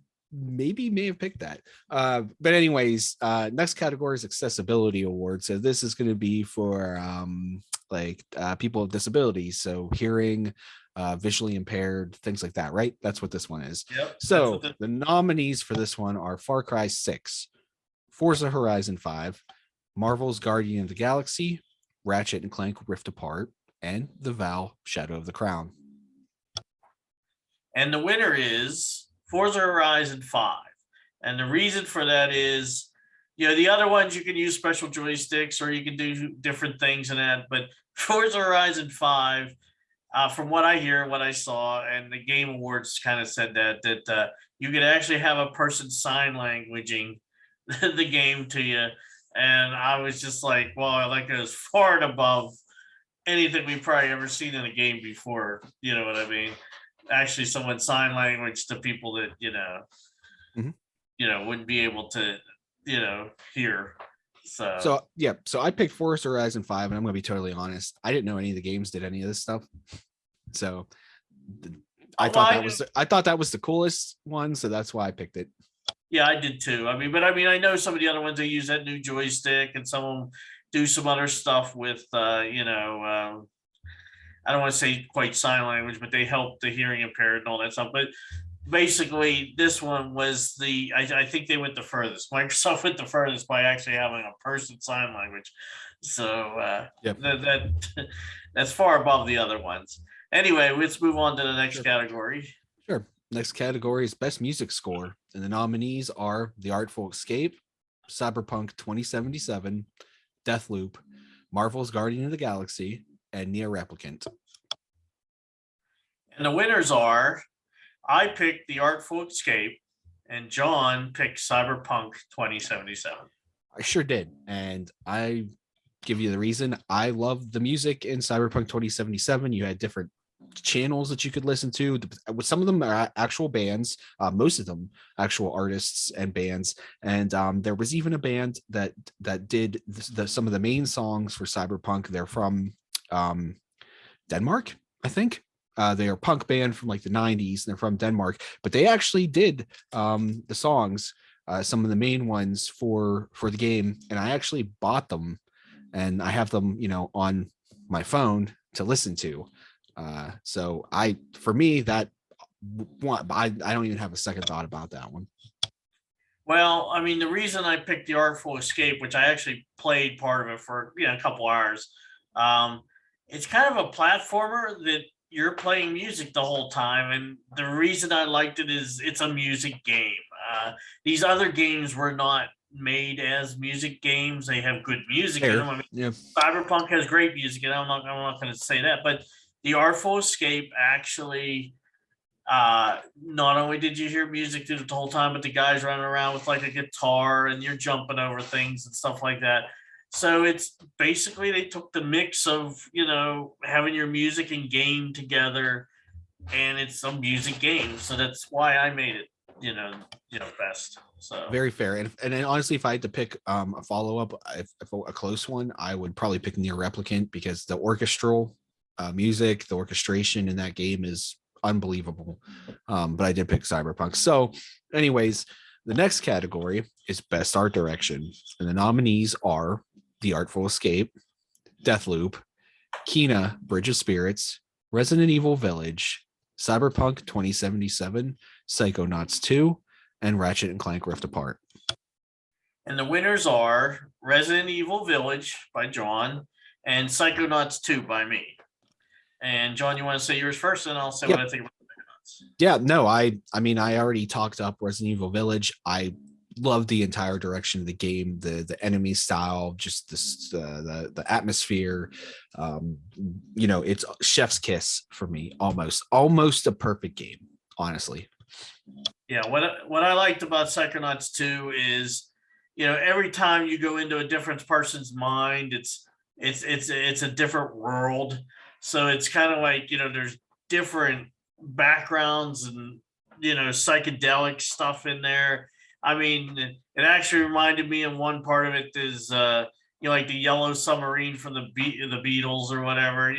A: picked that. But anyways, next category is accessibility awards. So this is going to be for people with disabilities, so hearing, visually impaired, things like that, right? That's what this one is.
B: Yep,
A: so the nominees for this one are Far Cry 6, Forza Horizon 5, Marvel's Guardian of the Galaxy, Ratchet and Clank Rift Apart, and The Vow Shadow of the Crown.
B: And the winner is Forza Horizon 5. And the reason for that is, the other ones you can use special joysticks or you can do different things in that. But Forza Horizon 5, from what I hear, what I saw, and the Game Awards kind of said that you could actually have a person sign languaging the game to you. And I was just like, well, that goes far and above anything we've probably ever seen in a game before. You know what I mean? Actually, someone sign language to people that
A: Mhm.
B: wouldn't be able to hear. So
A: So yeah, so I picked Forza Horizon 5, and I'm gonna be totally honest. I didn't know any of the games did any of this stuff. So I
B: well,
A: thought that was the coolest one, so that's why I picked it.
B: yeah, I did too. I know some of the other ones they use that new joystick, and some of them do some other stuff with I don't want to say quite sign language, but they help the hearing impaired and all that stuff. But basically, this one was I think they went the furthest. Microsoft went the furthest by actually having a person sign language. So
A: Yep.
B: that's far above the other ones. Anyway, let's move on to the next
A: Sure.
B: category.
A: Sure. Next category is Best Music Score. And the nominees are The Artful Escape, Cyberpunk 2077, Deathloop, Marvel's Guardian of the Galaxy, and Near Replicant.
B: And the winners are I picked The Artful Escape, and John picked Cyberpunk 2077.
A: I sure did. And I give you the reason. I love the music in Cyberpunk 2077. You had different channels that you could listen to. Some of them are actual bands, most of them actual artists and bands. And there was even a band that did some of the main songs for Cyberpunk. They're from Denmark, I think. They are a punk band from like the 90s, and they're from Denmark, but they actually did the songs, some of the main ones for the game, and I actually bought them, and I have them, on my phone to listen to. So for me, that one, I don't even have a second thought about that one.
B: Well, I mean, the reason I picked The Artful Escape, which I actually played part of it for a couple hours, it's kind of a platformer that you're playing music the whole time, and the reason I liked it is it's a music game. These other games were not made as music games. They have good music in them. I mean,
A: Yeah.
B: Cyberpunk has great music, and I'm not going to say that, but The Artful Escape actually not only did you hear music through the whole time, but the guys running around with like a guitar and you're jumping over things and stuff like that. So it's basically they took the mix of having your music and game together, and it's a music game. So that's why I made it best. So
A: Very fair. And then honestly, if I had to pick a follow-up, if a close one, I would probably pick Near Replicant, because the orchestral music, the orchestration in that game is unbelievable. But I did pick Cyberpunk. So anyways, the next category is Best Art Direction. And the nominees are The Artful Escape, Deathloop, Kena, Bridge of Spirits, Resident Evil Village, Cyberpunk 2077, Psychonauts 2, and Ratchet and Clank Rift Apart.
B: And the winners are Resident Evil Village by John and Psychonauts 2 by me. And John, you want to say yours first, and I'll say what I think about Psychonauts.
A: Yeah, no, I mean, I already talked up Resident Evil Village. I love the entire direction of the game, the enemy style, just the atmosphere. It's chef's kiss for me, almost a perfect game, honestly.
B: Yeah, what I liked about Psychonauts 2 is, every time you go into a different person's mind, it's a different world. So it's kind of like, there's different backgrounds and psychedelic stuff in there. I mean, it actually reminded me of one part of it is like the Yellow Submarine from the Beatles or whatever.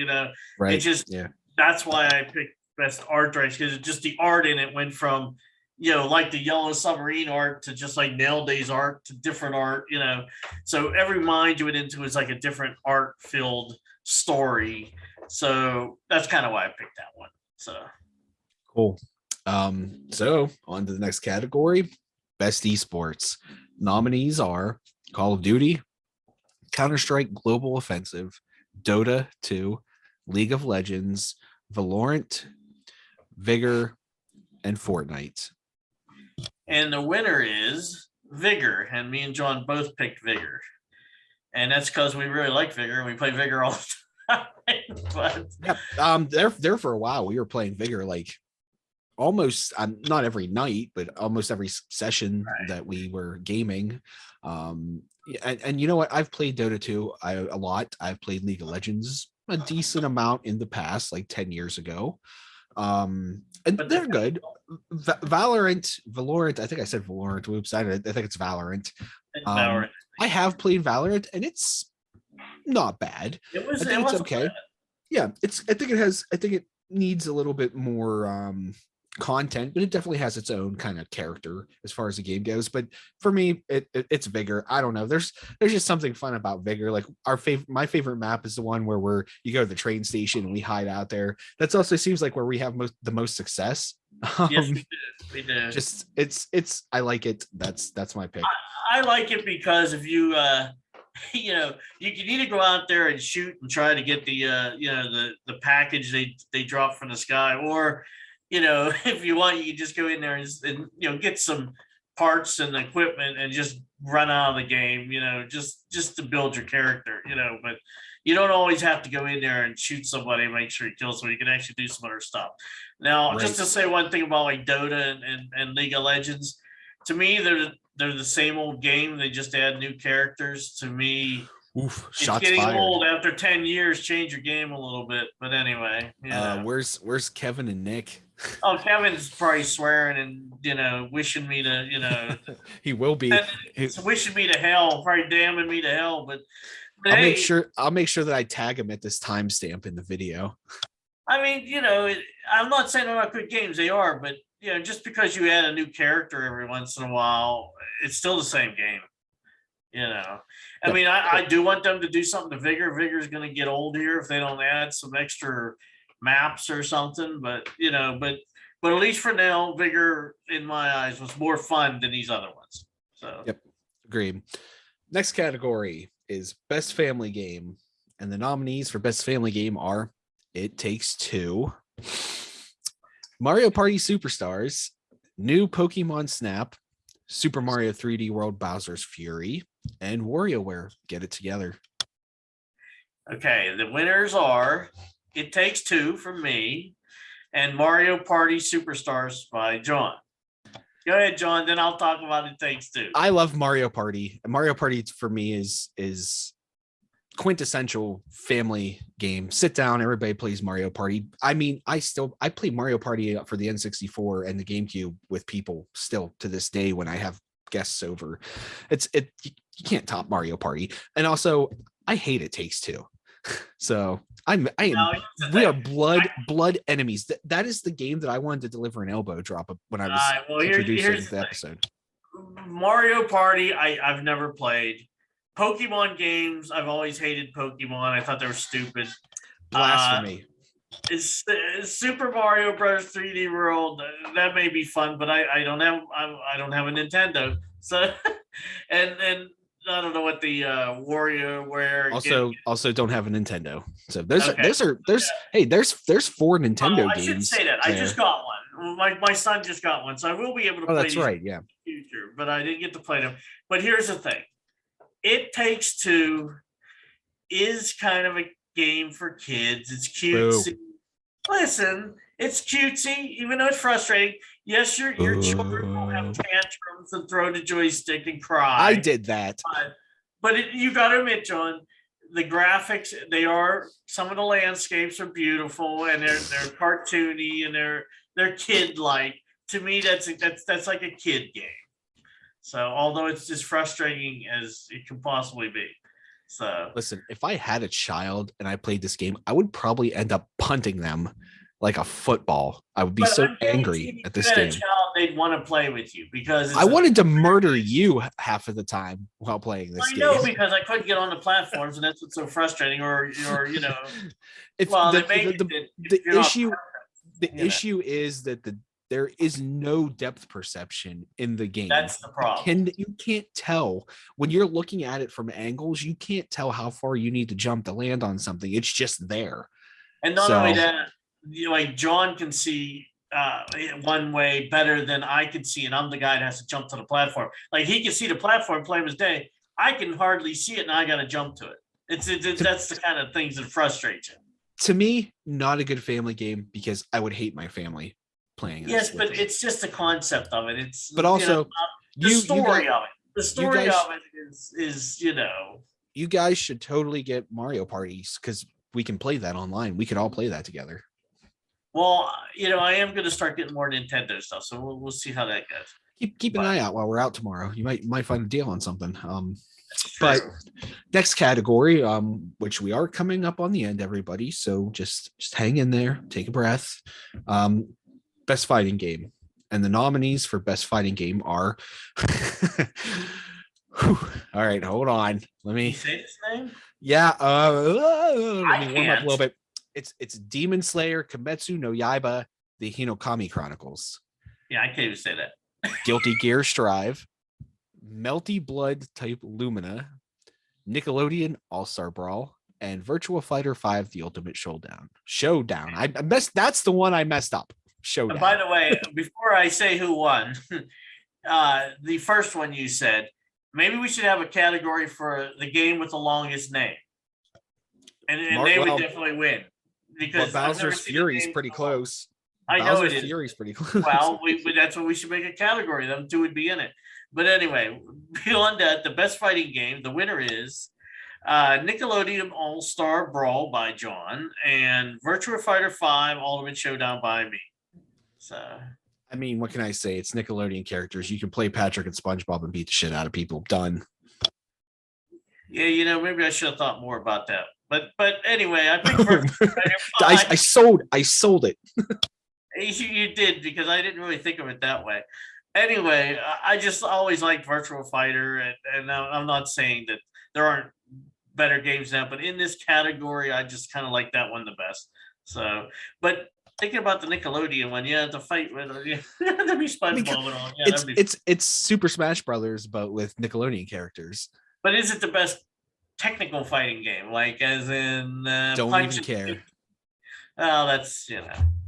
A: Right.
B: It just that's why I picked Best Art Direction, because just the art in it went from like the Yellow Submarine art to just like Nail Days art to different art. So every mind you went into is like a different art filled story. So that's kind of why I picked that one. So
A: cool. So on to the next category, Best Esports. Nominees are Call of Duty, Counter-Strike Global Offensive, Dota 2, League of Legends, Valorant, Vigor, and Fortnite.
B: And the winner is Vigor, and me and John both picked Vigor. And that's because we really like Vigor and we play Vigor all the time. But
A: there for a while we were playing Vigor like almost not every night, but almost every session that we were gaming. Yeah, and you know what? I've played Dota 2 a lot. I've played League of Legends a decent amount in the past, like 10 years ago. And
B: But
A: they're good. Valorant, I think I said Valorant. Whoops, I think it's Valorant.
B: Valorant.
A: I have played Valorant and it's not bad. I
B: It
A: think it's
B: wasn't
A: okay.
B: bad.
A: Yeah, I think it needs a little bit more content, but it definitely has its own kind of character as far as the game goes. But for me, it's Vigor. I don't know. There's just something fun about Vigor. Like my favorite map is the one where you go to the train station and we hide out there. That's also seems like where we have the most success.
B: Yes,
A: Um,
B: we did. We did.
A: just it's I like it. That's my pick.
B: I like it because if you you know, you can either go out there and shoot and try to get the you know, the package they drop from the sky, or you know, if you want, you can just go in there and you know, get some parts and equipment and just run out of the game, you know, just to build your character, you know. But you don't always have to go in there and shoot somebody and make sure you kill somebody. You can actually do some other stuff. Now, just to say one thing about like Dota and League of Legends, to me, they're the same old game. They just add new characters. To me,
A: Oof,
B: it's
A: shots
B: getting
A: fired.
B: old. After 10 years, change your game a little bit. But anyway, yeah.
A: Where's Kevin and Nick?
B: Oh, Kevin's probably swearing and you know, wishing me to, you know,
A: He will be.
B: it's wishing me to hell, probably damning me to hell. But
A: I'll
B: hey,
A: make sure that I tag him at this timestamp in the video.
B: I mean, you know, I'm not saying they're not good games. They are, but you know, just because you add a new character every once in a while, it's still the same game. You know, I mean, I do want them to do something to Vigor. Vigor's going to get old here if they don't add some extra maps or something. But you know, but at least for now, Vigor, in my eyes, was more fun than these other ones. So,
A: yep, agreed. Next category is best family game, and the nominees for best family game are It Takes Two, Mario Party Superstars, New Pokemon Snap, Super Mario 3D World Bowser's Fury, and WarioWare Get It Together.
B: Okay, the winners are It Takes Two from me and Mario Party Superstars by John. Go ahead, John, then I'll talk about It Takes Two.
A: I love Mario Party. Mario Party for me is quintessential family game. Sit down, everybody plays Mario Party. I mean, I play Mario Party for the N64 and the GameCube with people still to this day when I have guests over. You can't top Mario Party. And also, I hate It Takes Two. So we are blood enemies. That is the game that I wanted to deliver an elbow drop when I was introducing the episode.
B: Mario Party, I've never played. Pokemon games, I've always hated Pokemon. I thought they were stupid.
A: Blasphemy.
B: It's Super Mario Bros. 3D World. That may be fun, but I don't have a Nintendo. So and I don't know what the WarioWare
A: also don't have a Nintendo. So there's 4 Nintendo games. I should
B: say that. I just got one. My son just got one, so I will be able to play
A: that's right, yeah.
B: in the future, but I didn't get to play them. But here's the thing. It Takes Two is kind of a game for kids. It's cutesy. Boo. Listen, it's cutesy, even though it's frustrating. Yes, your children will have tantrums and throw the joystick and cry.
A: I did that.
B: But you got to admit, John, the graphics, some of the landscapes are beautiful and they're cartoony and they're kid-like. To me, that's like a kid game. So, although it's as frustrating as it can possibly be. So,
A: listen, if I had a child and I played this game, I would probably end up punting them like a football. I would be so angry at this game.
B: They'd want to play with you because
A: I wanted to murder you half of the time while playing this game.
B: I know, because I couldn't get on the platforms, and that's what's so frustrating. Or you know,
A: the issue is that there is no depth perception in the game.
B: That's the problem.
A: You can't tell when you're looking at it from angles. You can't tell how far you need to jump to land on something. It's just there.
B: And not only that, like John can see one way better than I can see, and I'm the guy that has to jump to the platform. Like he can see the platform, play his day. I can hardly see it, and I got to jump to it. That's the kind of things that frustrate you.
A: To me, not a good family game because I would hate my family playing.
B: Yes, but it's just the concept of it. It's
A: but also
B: the story of it. the
A: you
B: story
A: guys
B: of it is
A: you guys should totally get Mario parties because we can play that online. We could all play that together.
B: well, I am going to start getting more Nintendo stuff, so we'll see how that goes.
A: Keep an eye out while we're out tomorrow. You might find a deal on something.
B: True.
A: But next category, which we are coming up on the end, everybody. So just hang in there, take a breath. Best fighting game, and the nominees for best fighting game are. All right, hold on. Let
B: Can
A: me
B: you say his name?
A: Yeah, let me warm up a
B: can't.
A: little bit. It's Demon Slayer, Kimetsu no Yaiba, the Hinokami Chronicles,
B: Yeah, I can't even say that.
A: Guilty Gear Strive, Melty Blood Type Lumina, Nickelodeon All-Star Brawl, and Virtua Fighter 5 The Ultimate Showdown. I messed that's the one I messed up. Showdown.
B: And by the way, before I say who won, the first one you said, maybe we should have a category for the game with the longest name. And they would definitely win. Because
A: Bowser's Fury is pretty close.
B: I know it is.
A: Fury is pretty close.
B: Well, that's what we should make a category. Them two would be in it. But anyway, beyond that, the best fighting game, the winner is Nickelodeon All-Star Brawl by John and Virtua Fighter 5 Ultimate Showdown by me. So,
A: I mean, what can I say? It's Nickelodeon characters. You can play Patrick and SpongeBob and beat the shit out of people. Done.
B: Yeah, maybe I should have thought more about that. But anyway, I picked Virtua
A: Fighter 5. I sold it.
B: You did, because I didn't really think of it that way. Anyway, I just always liked Virtua Fighter, and I'm not saying that there aren't better games now, but in this category, I just kind of like that one the best. So, but thinking about the Nickelodeon one, the fight with to be SpongeBob and all. Yeah,
A: it's Super Smash Brothers, but with Nickelodeon characters.
B: But is it the best technical fighting game? Like, as in,
A: don't even care.
B: Well, that's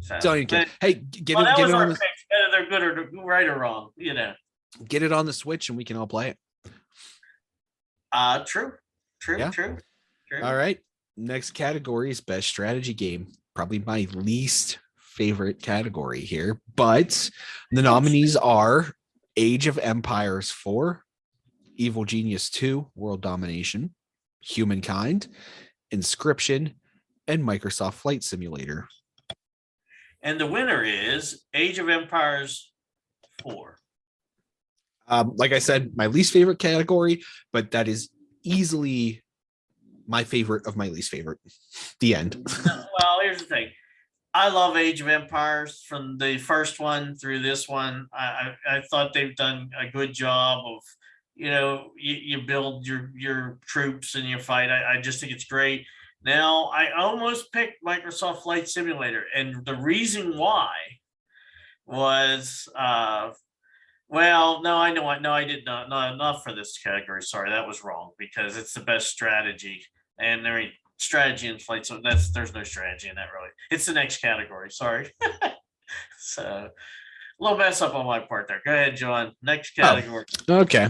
B: So,
A: don't even care. Hey, get it
B: on the picks, whether they're good or right or wrong.
A: Get it on the Switch and we can all play it.
B: True.
A: All right. Next category is best strategy game. Probably my least favorite category here, but the nominees are Age of Empires 4, Evil Genius 2, World Domination, Humankind, Inscription, and Microsoft Flight Simulator.
B: And the winner is Age of Empires 4.
A: Like I said, my least favorite category, but that is easily my favorite of my least favorite. The end.
B: Well, here's the thing. I love Age of Empires from the first one through this one. I thought they've done a good job of, you build your troops and you fight. I just think it's great. Now, I almost picked Microsoft Flight Simulator, and the reason why was, well, no, I know what. No, I did not. No, not for this category. Sorry, that was wrong, because it's the best strategy, and there ain't strategy in flight. So there's no strategy in that, really. It's the next category. Sorry. So, a little mess up on my part there. Go ahead, John. Next category.
A: Oh, okay.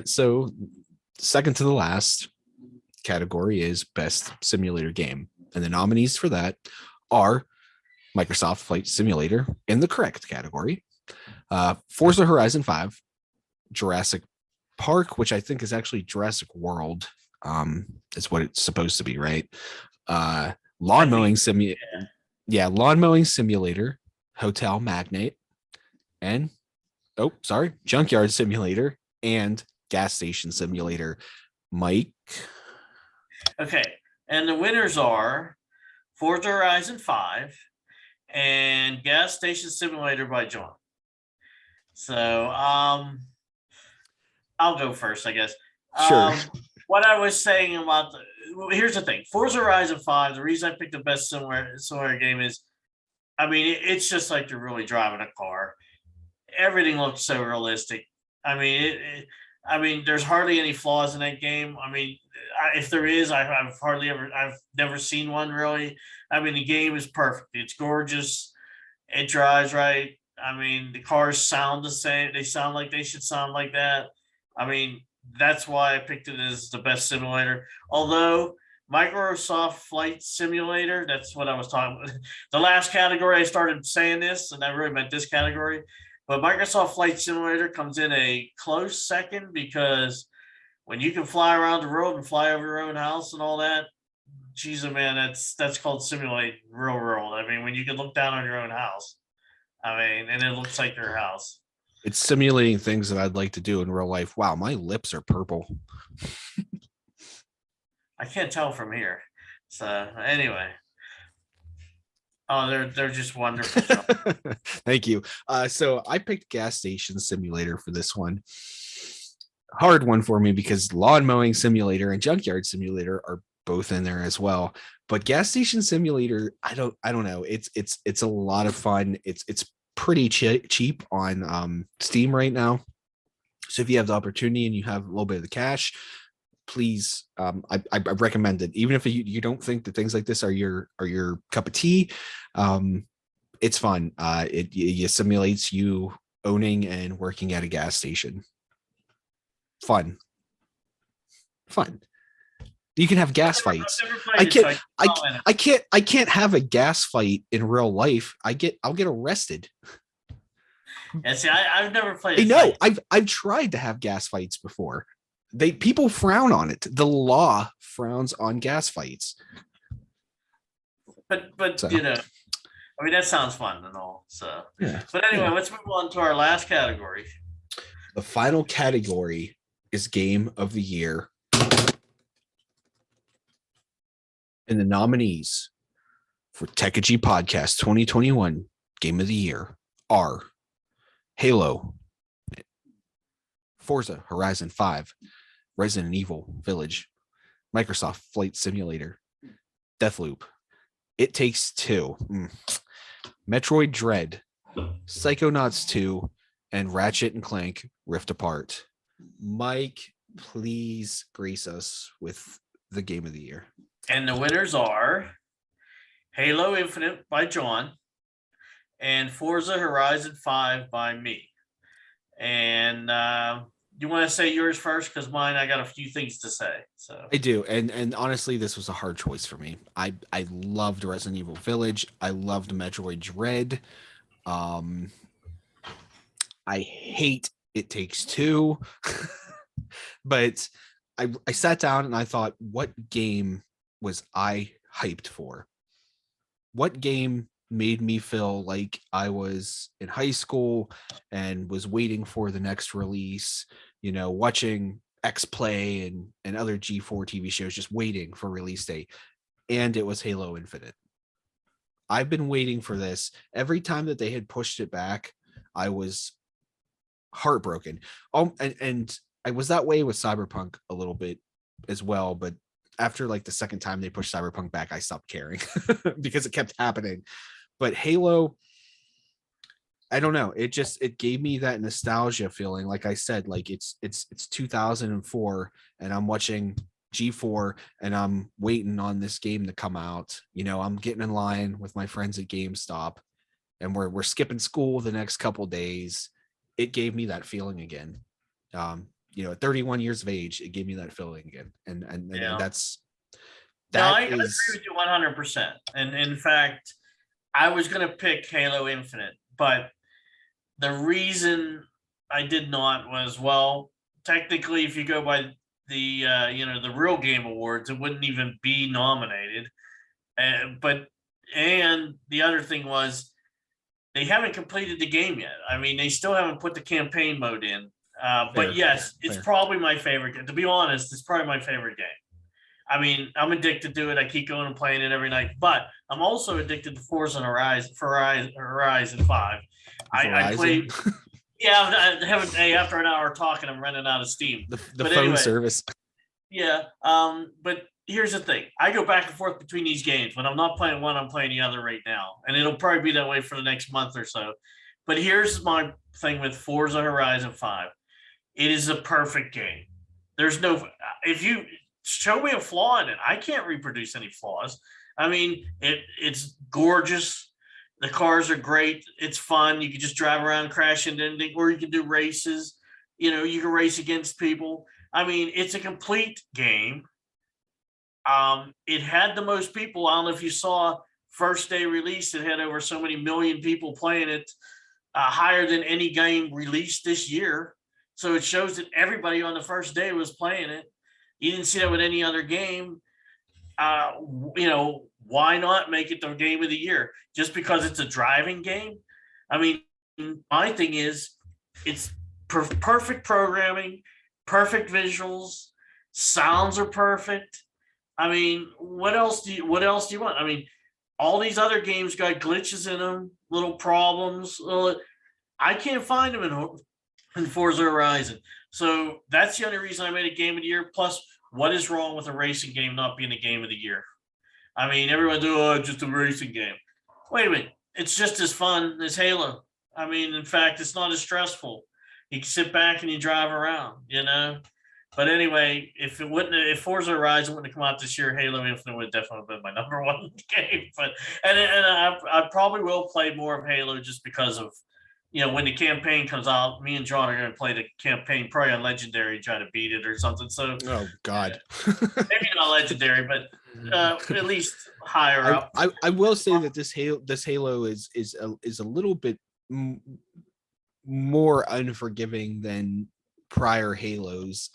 A: So second to the last category is best simulator game, and the nominees for that are Microsoft Flight Simulator in the correct category, Forza Horizon 5, Jurassic Park, which I think is actually Jurassic World, is what it's supposed to be, right? Lawn mowing simulator, Hotel Magnate, and Junkyard Simulator and Gas Station Simulator. Mike.
B: Okay, and the winners are Forza Horizon 5 and Gas Station Simulator by John. So, I'll go first, I guess.
A: Sure.
B: What I was saying about here's the thing: Forza Horizon 5. The reason I picked the best similar game is, I mean, it's just like you're really driving a car. Everything looks so realistic. I mean, there's hardly any flaws in that game. I mean, if there is, I've never seen one, really. I mean, the game is perfect. It's gorgeous. It drives right. I mean, the cars sound the same. They sound like they should sound like that. I mean, that's why I picked it as the best simulator. Although Microsoft Flight Simulator, that's what I was talking about. The last category I started saying this, and I really meant this category. But Microsoft Flight Simulator comes in a close second because when you can fly around the world and fly over your own house and all that, geez, man, that's called simulate real world. I mean, when you can look down on your own house, I mean, and it looks like your house.
A: It's simulating things that I'd like to do in real life. Wow, my lips are purple.
B: I can't tell from here. So anyway. Oh, they're just wonderful.
A: Thank you. So I picked gas station simulator for this one. Hard one for me because lawn mowing simulator and junkyard simulator are both in there as well. But gas station simulator, I don't know. It's a lot of fun. It's pretty cheap on Steam right now. So if you have the opportunity and you have a little bit of the cash, please, I recommend it. Even if you don't think that things like this are your cup of tea, it's fun. It simulates you owning and working at a gas station. Fun. You can have gas fights. I can't have a gas fight in real life. I'll get arrested.
B: And see, I've never played.
A: I know. I've tried to have gas fights before. People frown on it. The law frowns on gas fights.
B: But so. I mean, that sounds fun and all. So
A: yeah.
B: But anyway, let's move on to our last category.
A: The final category is Game of the Year. And the nominees for Techegy Podcast 2021 Game of the Year are Halo, Forza Horizon 5, Resident Evil Village, Microsoft Flight Simulator, Deathloop, It Takes Two, Metroid Dread, Psychonauts 2, and Ratchet and Clank Rift Apart. Mike, please grace us with the Game of the Year.
B: And the winners are Halo Infinite by John and Forza Horizon 5 by me. And you want to say yours first? Because mine, I got a few things to say. So
A: I do. And honestly, this was a hard choice for me. I loved Resident Evil Village. I loved Metroid Dread. I hate It Takes Two. But I sat down and I thought, what game was I hyped for? What game made me feel like I was in high school and was waiting for the next release, watching X Play and other G4 TV shows, just waiting for release date. And it was Halo Infinite. I've been waiting for this. Every time that they had pushed it back, I was heartbroken. And I was that way with Cyberpunk a little bit as well, but after like the second time they pushed Cyberpunk back, I stopped caring because it kept happening. But Halo, I don't know. It gave me that nostalgia feeling. Like I said, like it's 2004 and I'm watching G4 and I'm waiting on this game to come out. I'm getting in line with my friends at GameStop and we're skipping school the next couple days. It gave me that feeling again. At 31 years of age, it gave me that feeling again. And
B: I agree with you 100%. And in fact, I was going to pick Halo Infinite, but the reason I did not was, well, technically, if you go by the the real game awards, it wouldn't even be nominated. But the other thing was they haven't completed the game yet. I mean, they still haven't put the campaign mode in. But yes, it's probably my favorite. To be honest, it's probably my favorite game. I mean, I'm addicted to it. I keep going and playing it every night. But I'm also addicted to Forza Horizon 5. I play. Yeah, after an hour talking, I'm running out of steam.
A: The phone service.
B: Yeah. But here's the thing. I go back and forth between these games. When I'm not playing one, I'm playing the other right now. And it'll probably be that way for the next month or so. But here's my thing with Forza Horizon 5. It is a perfect game. There's no, if you show me a flaw in it, I can't reproduce any flaws. I mean, it's gorgeous. The cars are great. It's fun. You can just drive around, crash into anything, or you can do races. You can race against people. I mean, it's a complete game. It had the most people. I don't know if you saw first day release. It had over so many million people playing it. higher than any game released this year. So it shows that everybody on the first day was playing it. You didn't see that with any other game. Why not make it the game of the year? Just because it's a driving game? I mean, my thing is, it's perfect programming, perfect visuals, sounds are perfect. I mean, what else do you want? I mean, all these other games got glitches in them, little problems. I can't find them in Forza Horizon. So that's the only reason I made a game of the year. Plus, what is wrong with a racing game not being a game of the year? I mean, everyone do just a racing game. Wait a minute, it's just as fun as Halo. I mean, in fact, it's not as stressful. You can sit back and you drive around, But anyway, if Forza Horizon wouldn't have come out this year, Halo Infinite would definitely been my number one game. But and I probably will play more of Halo just because of when the campaign comes out. Me and John are going to play the campaign probably on Legendary, try to beat it or something. So
A: oh God,
B: maybe not Legendary, but at least higher up.
A: I will say that this Halo is a little bit more unforgiving than prior Halos.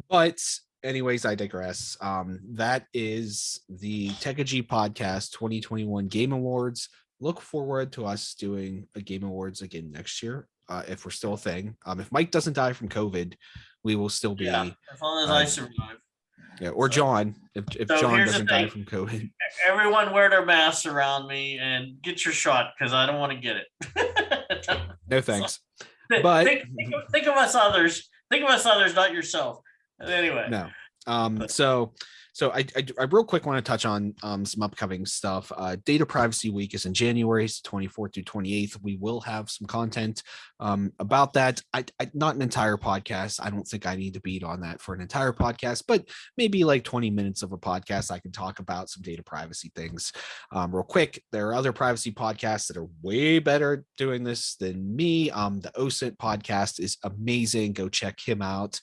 A: But anyways, I digress. That is the Techegy Podcast 2021 Game Awards. Look forward to us doing a Game Awards again next year, if we're still a thing. If Mike doesn't die from COVID, we will still be.
B: Yeah, as long as I survive.
A: Yeah, or John, if John doesn't die from COVID.
B: Everyone wear their masks around me and get your shot because I don't want to get it.
A: No thanks.
B: So,
A: but
B: think of us others. Think of us others, not yourself. Anyway.
A: No. So I real quick want to touch on some upcoming stuff. Data Privacy Week is in January, 24th through 28th. We will have some content about that. I not an entire podcast. I don't think I need to beat on that for an entire podcast, but maybe like 20 minutes of a podcast. I can talk about some data privacy things real quick. There are other privacy podcasts that are way better doing this than me. The OSINT podcast is amazing. Go check him out.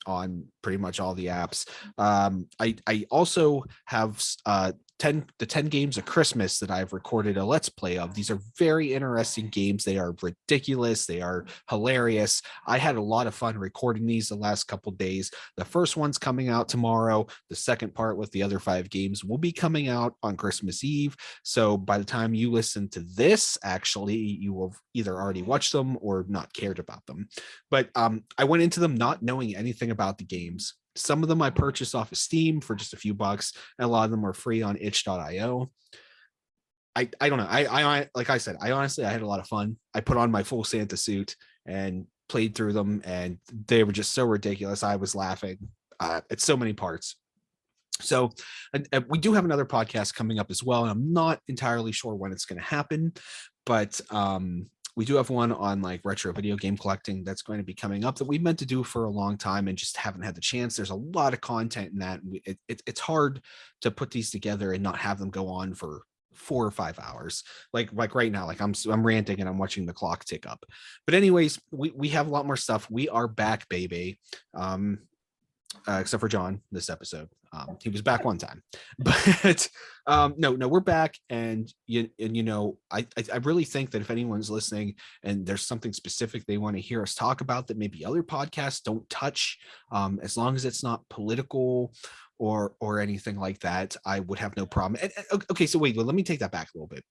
A: On pretty much all the apps. I also have 10 games of Christmas that I've recorded a let's play of. These are very interesting games. They are ridiculous. They are hilarious. I had a lot of fun recording these the last couple days. The first one's coming out tomorrow. The second part with the other 5 games will be coming out on Christmas Eve. So by the time you listen to this, actually, you will either already watched them or not cared about them. But I went into them not knowing anything about the games. Some of them I purchased off of Steam for just a few bucks, and a lot of them are free on itch.io. I don't know. I like I said, I honestly had a lot of fun. I put on my full Santa suit and played through them, and they were just so ridiculous. I was laughing at so many parts. So we do have another podcast coming up as well, and I'm not entirely sure when it's going to happen, but we do have one on like retro video game collecting that's going to be coming up that we meant to do for a long time and just haven't had the chance. There's a lot of content in that. It's hard to put these together and not have them go on for 4 or 5 hours. Like right now, like I'm ranting and I'm watching the clock tick up. But anyways, we have a lot more stuff. We are back, baby. Except for John this episode. He was back one time, but no, we're back. And I really think that if anyone's listening and there's something specific they want to hear us talk about that maybe other podcasts don't touch, as long as it's not political or anything like that, I would have no problem. Okay, so wait, let me take that back a little bit.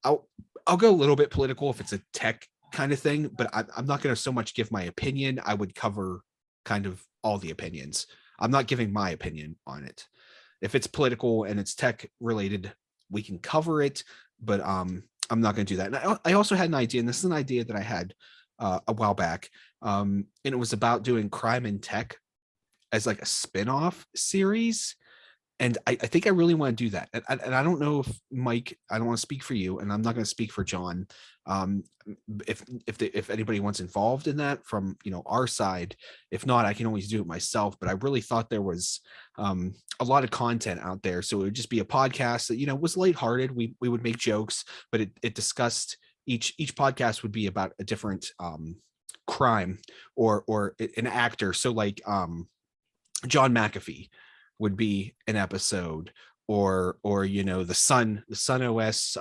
A: I'll go a little bit political if it's a tech kind of thing, but I'm not going to so much give my opinion. I would cover kind of all the opinions. I'm not giving my opinion on it. If it's political and it's tech related, we can cover it, but I'm not going to do that. And I also had an idea, and this is an idea that I had a while back, and it was about doing crime and tech as like a spin-off series. And I think I really want to do that. And I don't know if Mike, I don't want to speak for you, and I'm not going to speak for John. If anybody wants involved in that from our side, if not, I can always do it myself. But I really thought there was a lot of content out there, so it would just be a podcast that was lighthearted. We would make jokes, but it discussed each podcast would be about a different crime or an actor. So like John McAfee would be an episode, or the Sun OS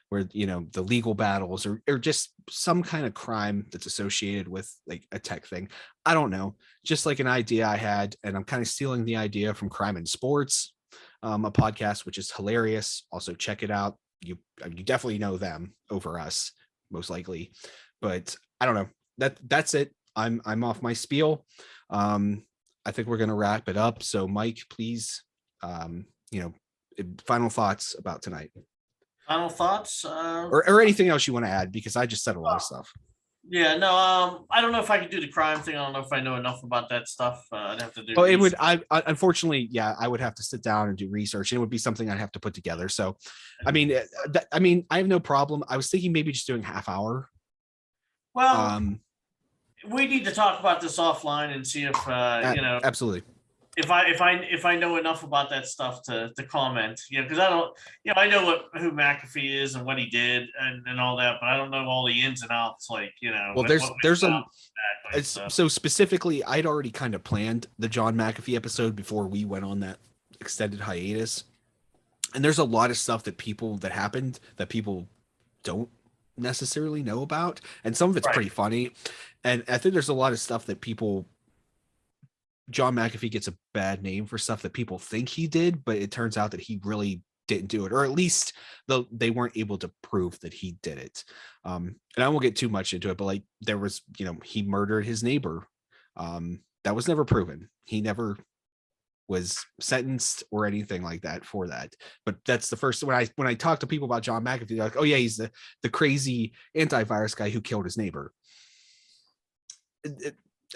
A: where the legal battles or just some kind of crime that's associated with like a tech thing. I don't know, just like an idea I had, and I'm kind of stealing the idea from Crime in Sports, a podcast which is hilarious. Also check it out. You definitely know them over us, most likely, but I don't know. That's it. I'm off my spiel. I think we're gonna wrap it up. So Mike, please, final thoughts about tonight.
B: Final thoughts,
A: or anything else you want to add, because I just said a lot of stuff.
B: Yeah, no, I don't know if I could do the crime thing. I don't know if I know enough about that stuff. I'd have to do.
A: Oh, it would. I unfortunately, yeah, I would have to sit down and do research, and it would be something I'd have to put together. So, I mean, I have no problem. I was thinking maybe just doing half hour.
B: Well, we need to talk about this offline and see if
A: absolutely.
B: If I know enough about that stuff to comment, because I don't, I know who McAfee is and what he did and all that, but I don't know all the ins and outs. Like,
A: well, so specifically, I'd already kind of planned the John McAfee episode before we went on that extended hiatus, and there's a lot of stuff that happened that people don't necessarily know about, and some of it's pretty funny, and I think there's a lot of stuff that John McAfee gets a bad name for stuff that people think he did, but it turns out that he really didn't do it, or at least they weren't able to prove that he did it. And I won't get too much into it, but like there was, he murdered his neighbor. That was never proven. He never was sentenced or anything like that for that. But that's the first, when I talk to people about John McAfee, they're like, oh yeah, he's the crazy antivirus guy who killed his neighbor.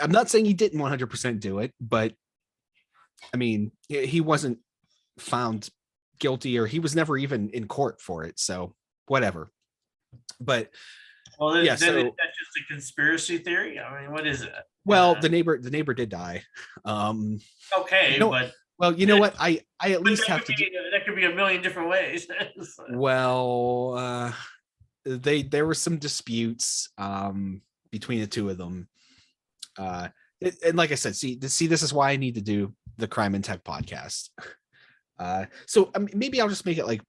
A: I'm not saying he didn't 100% do it, but I mean, he wasn't found guilty, or he was never even in court for it. So whatever. But
B: yeah, so that's just a conspiracy theory. I mean, what is it?
A: Well, the neighbor did die.
B: Okay, but
A: well, you know what? I at least have to.
B: That could be a million different ways.
A: Well, there were some disputes between the two of them. And like I said, see, this is why I need to do the Crime and Tech podcast. So maybe I'll just make it like,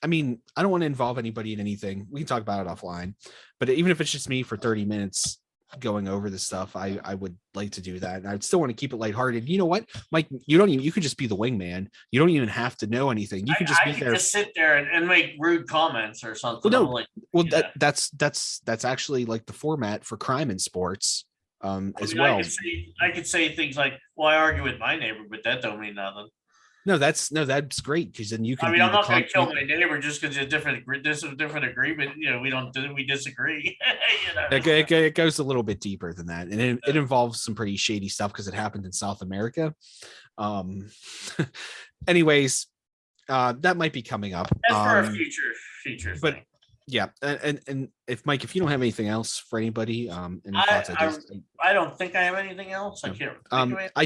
A: I mean, I don't want to involve anybody in anything. We can talk about it offline, but even if it's just me for 30 minutes going over this stuff, I would like to do that. And I'd still want to keep it lighthearted. You know what, Mike, you could just be the wingman. You don't even have to know anything. You could just be there.
B: Just sit there and make rude comments or something. Well,
A: that's actually like the format for Crime in Sports. As well,
B: I could say things like, "Well, I argue with my neighbor, but that don't mean nothing."
A: No, that's great, because then you can.
B: I mean, I'm not going to kill my neighbor just because it's a different agreement. We disagree.
A: It goes a little bit deeper than that, and it involves some pretty shady stuff because it happened in South America. Anyways, that might be coming up.
B: That's for a future.
A: But thing. Yeah, and if Mike, if you don't have anything else for anybody, any thoughts?
B: I don't think I have anything else. I can't.
A: I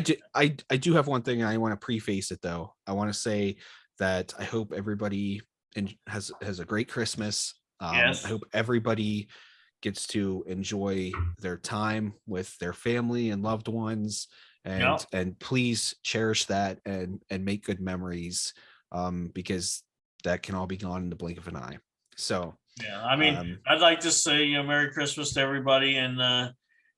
A: do have one thing, and I want to preface it though. I want to say that I hope everybody has a great Christmas.
B: Yes.
A: I hope everybody gets to enjoy their time with their family and loved ones, and please cherish that and make good memories, because that can all be gone in the blink of an eye. So.
B: Yeah, I mean, I'd like to say, Merry Christmas to everybody. And,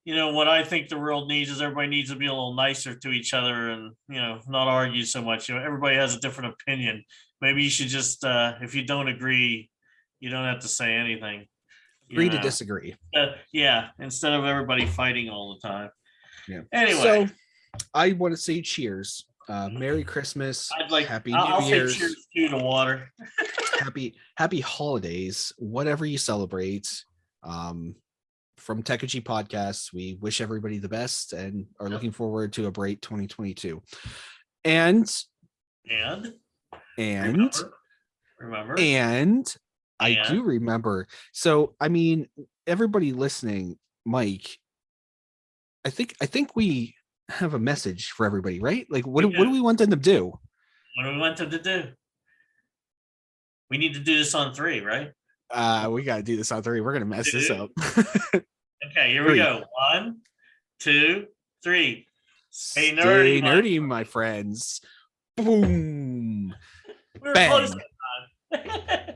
B: what I think the world needs is everybody needs to be a little nicer to each other and, not argue so much. Everybody has a different opinion. Maybe you should just, if you don't agree, you don't have to say anything.
A: Agree to disagree.
B: Yeah, instead of everybody fighting all the time.
A: Yeah.
B: Anyway.
A: So I want to say cheers. Merry Christmas. Happy New Year's.
B: Say cheers to the water.
A: happy holidays, whatever you celebrate. From Techegy Podcasts, we wish everybody the best and are looking forward to a great 2022. And
B: remember.
A: I do remember. So I mean, everybody listening, Mike, I think we have a message for everybody, right? Like what do we want them to do?
B: What do we want them to do? We need to do this on 3, right?
A: We got to do this on 3. We're going to mess this up.
B: Okay, here we go. 1, 2, 3.
A: Stay nerdy, my friends. Boom.
B: We're close.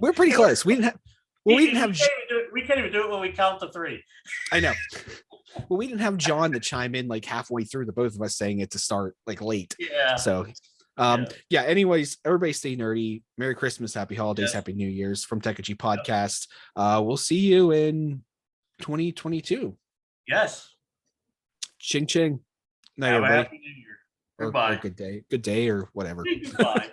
A: We're pretty close. We didn't have Well, we didn't have.
B: We can't even do it when we count to 3.
A: I know. Well, we didn't have John to chime in like halfway through the both of us saying it to start like late.
B: Yeah.
A: So, yeah. Anyways, everybody stay nerdy. Merry Christmas, Happy Holidays, Happy New Year's from Techegy Podcast. We'll see you in 2022.
B: Yes.
A: Ching ching. Night,
B: Have
A: everybody.
B: a Happy New Year.
A: Or
B: Goodbye.
A: good day or whatever.
B: Goodbye.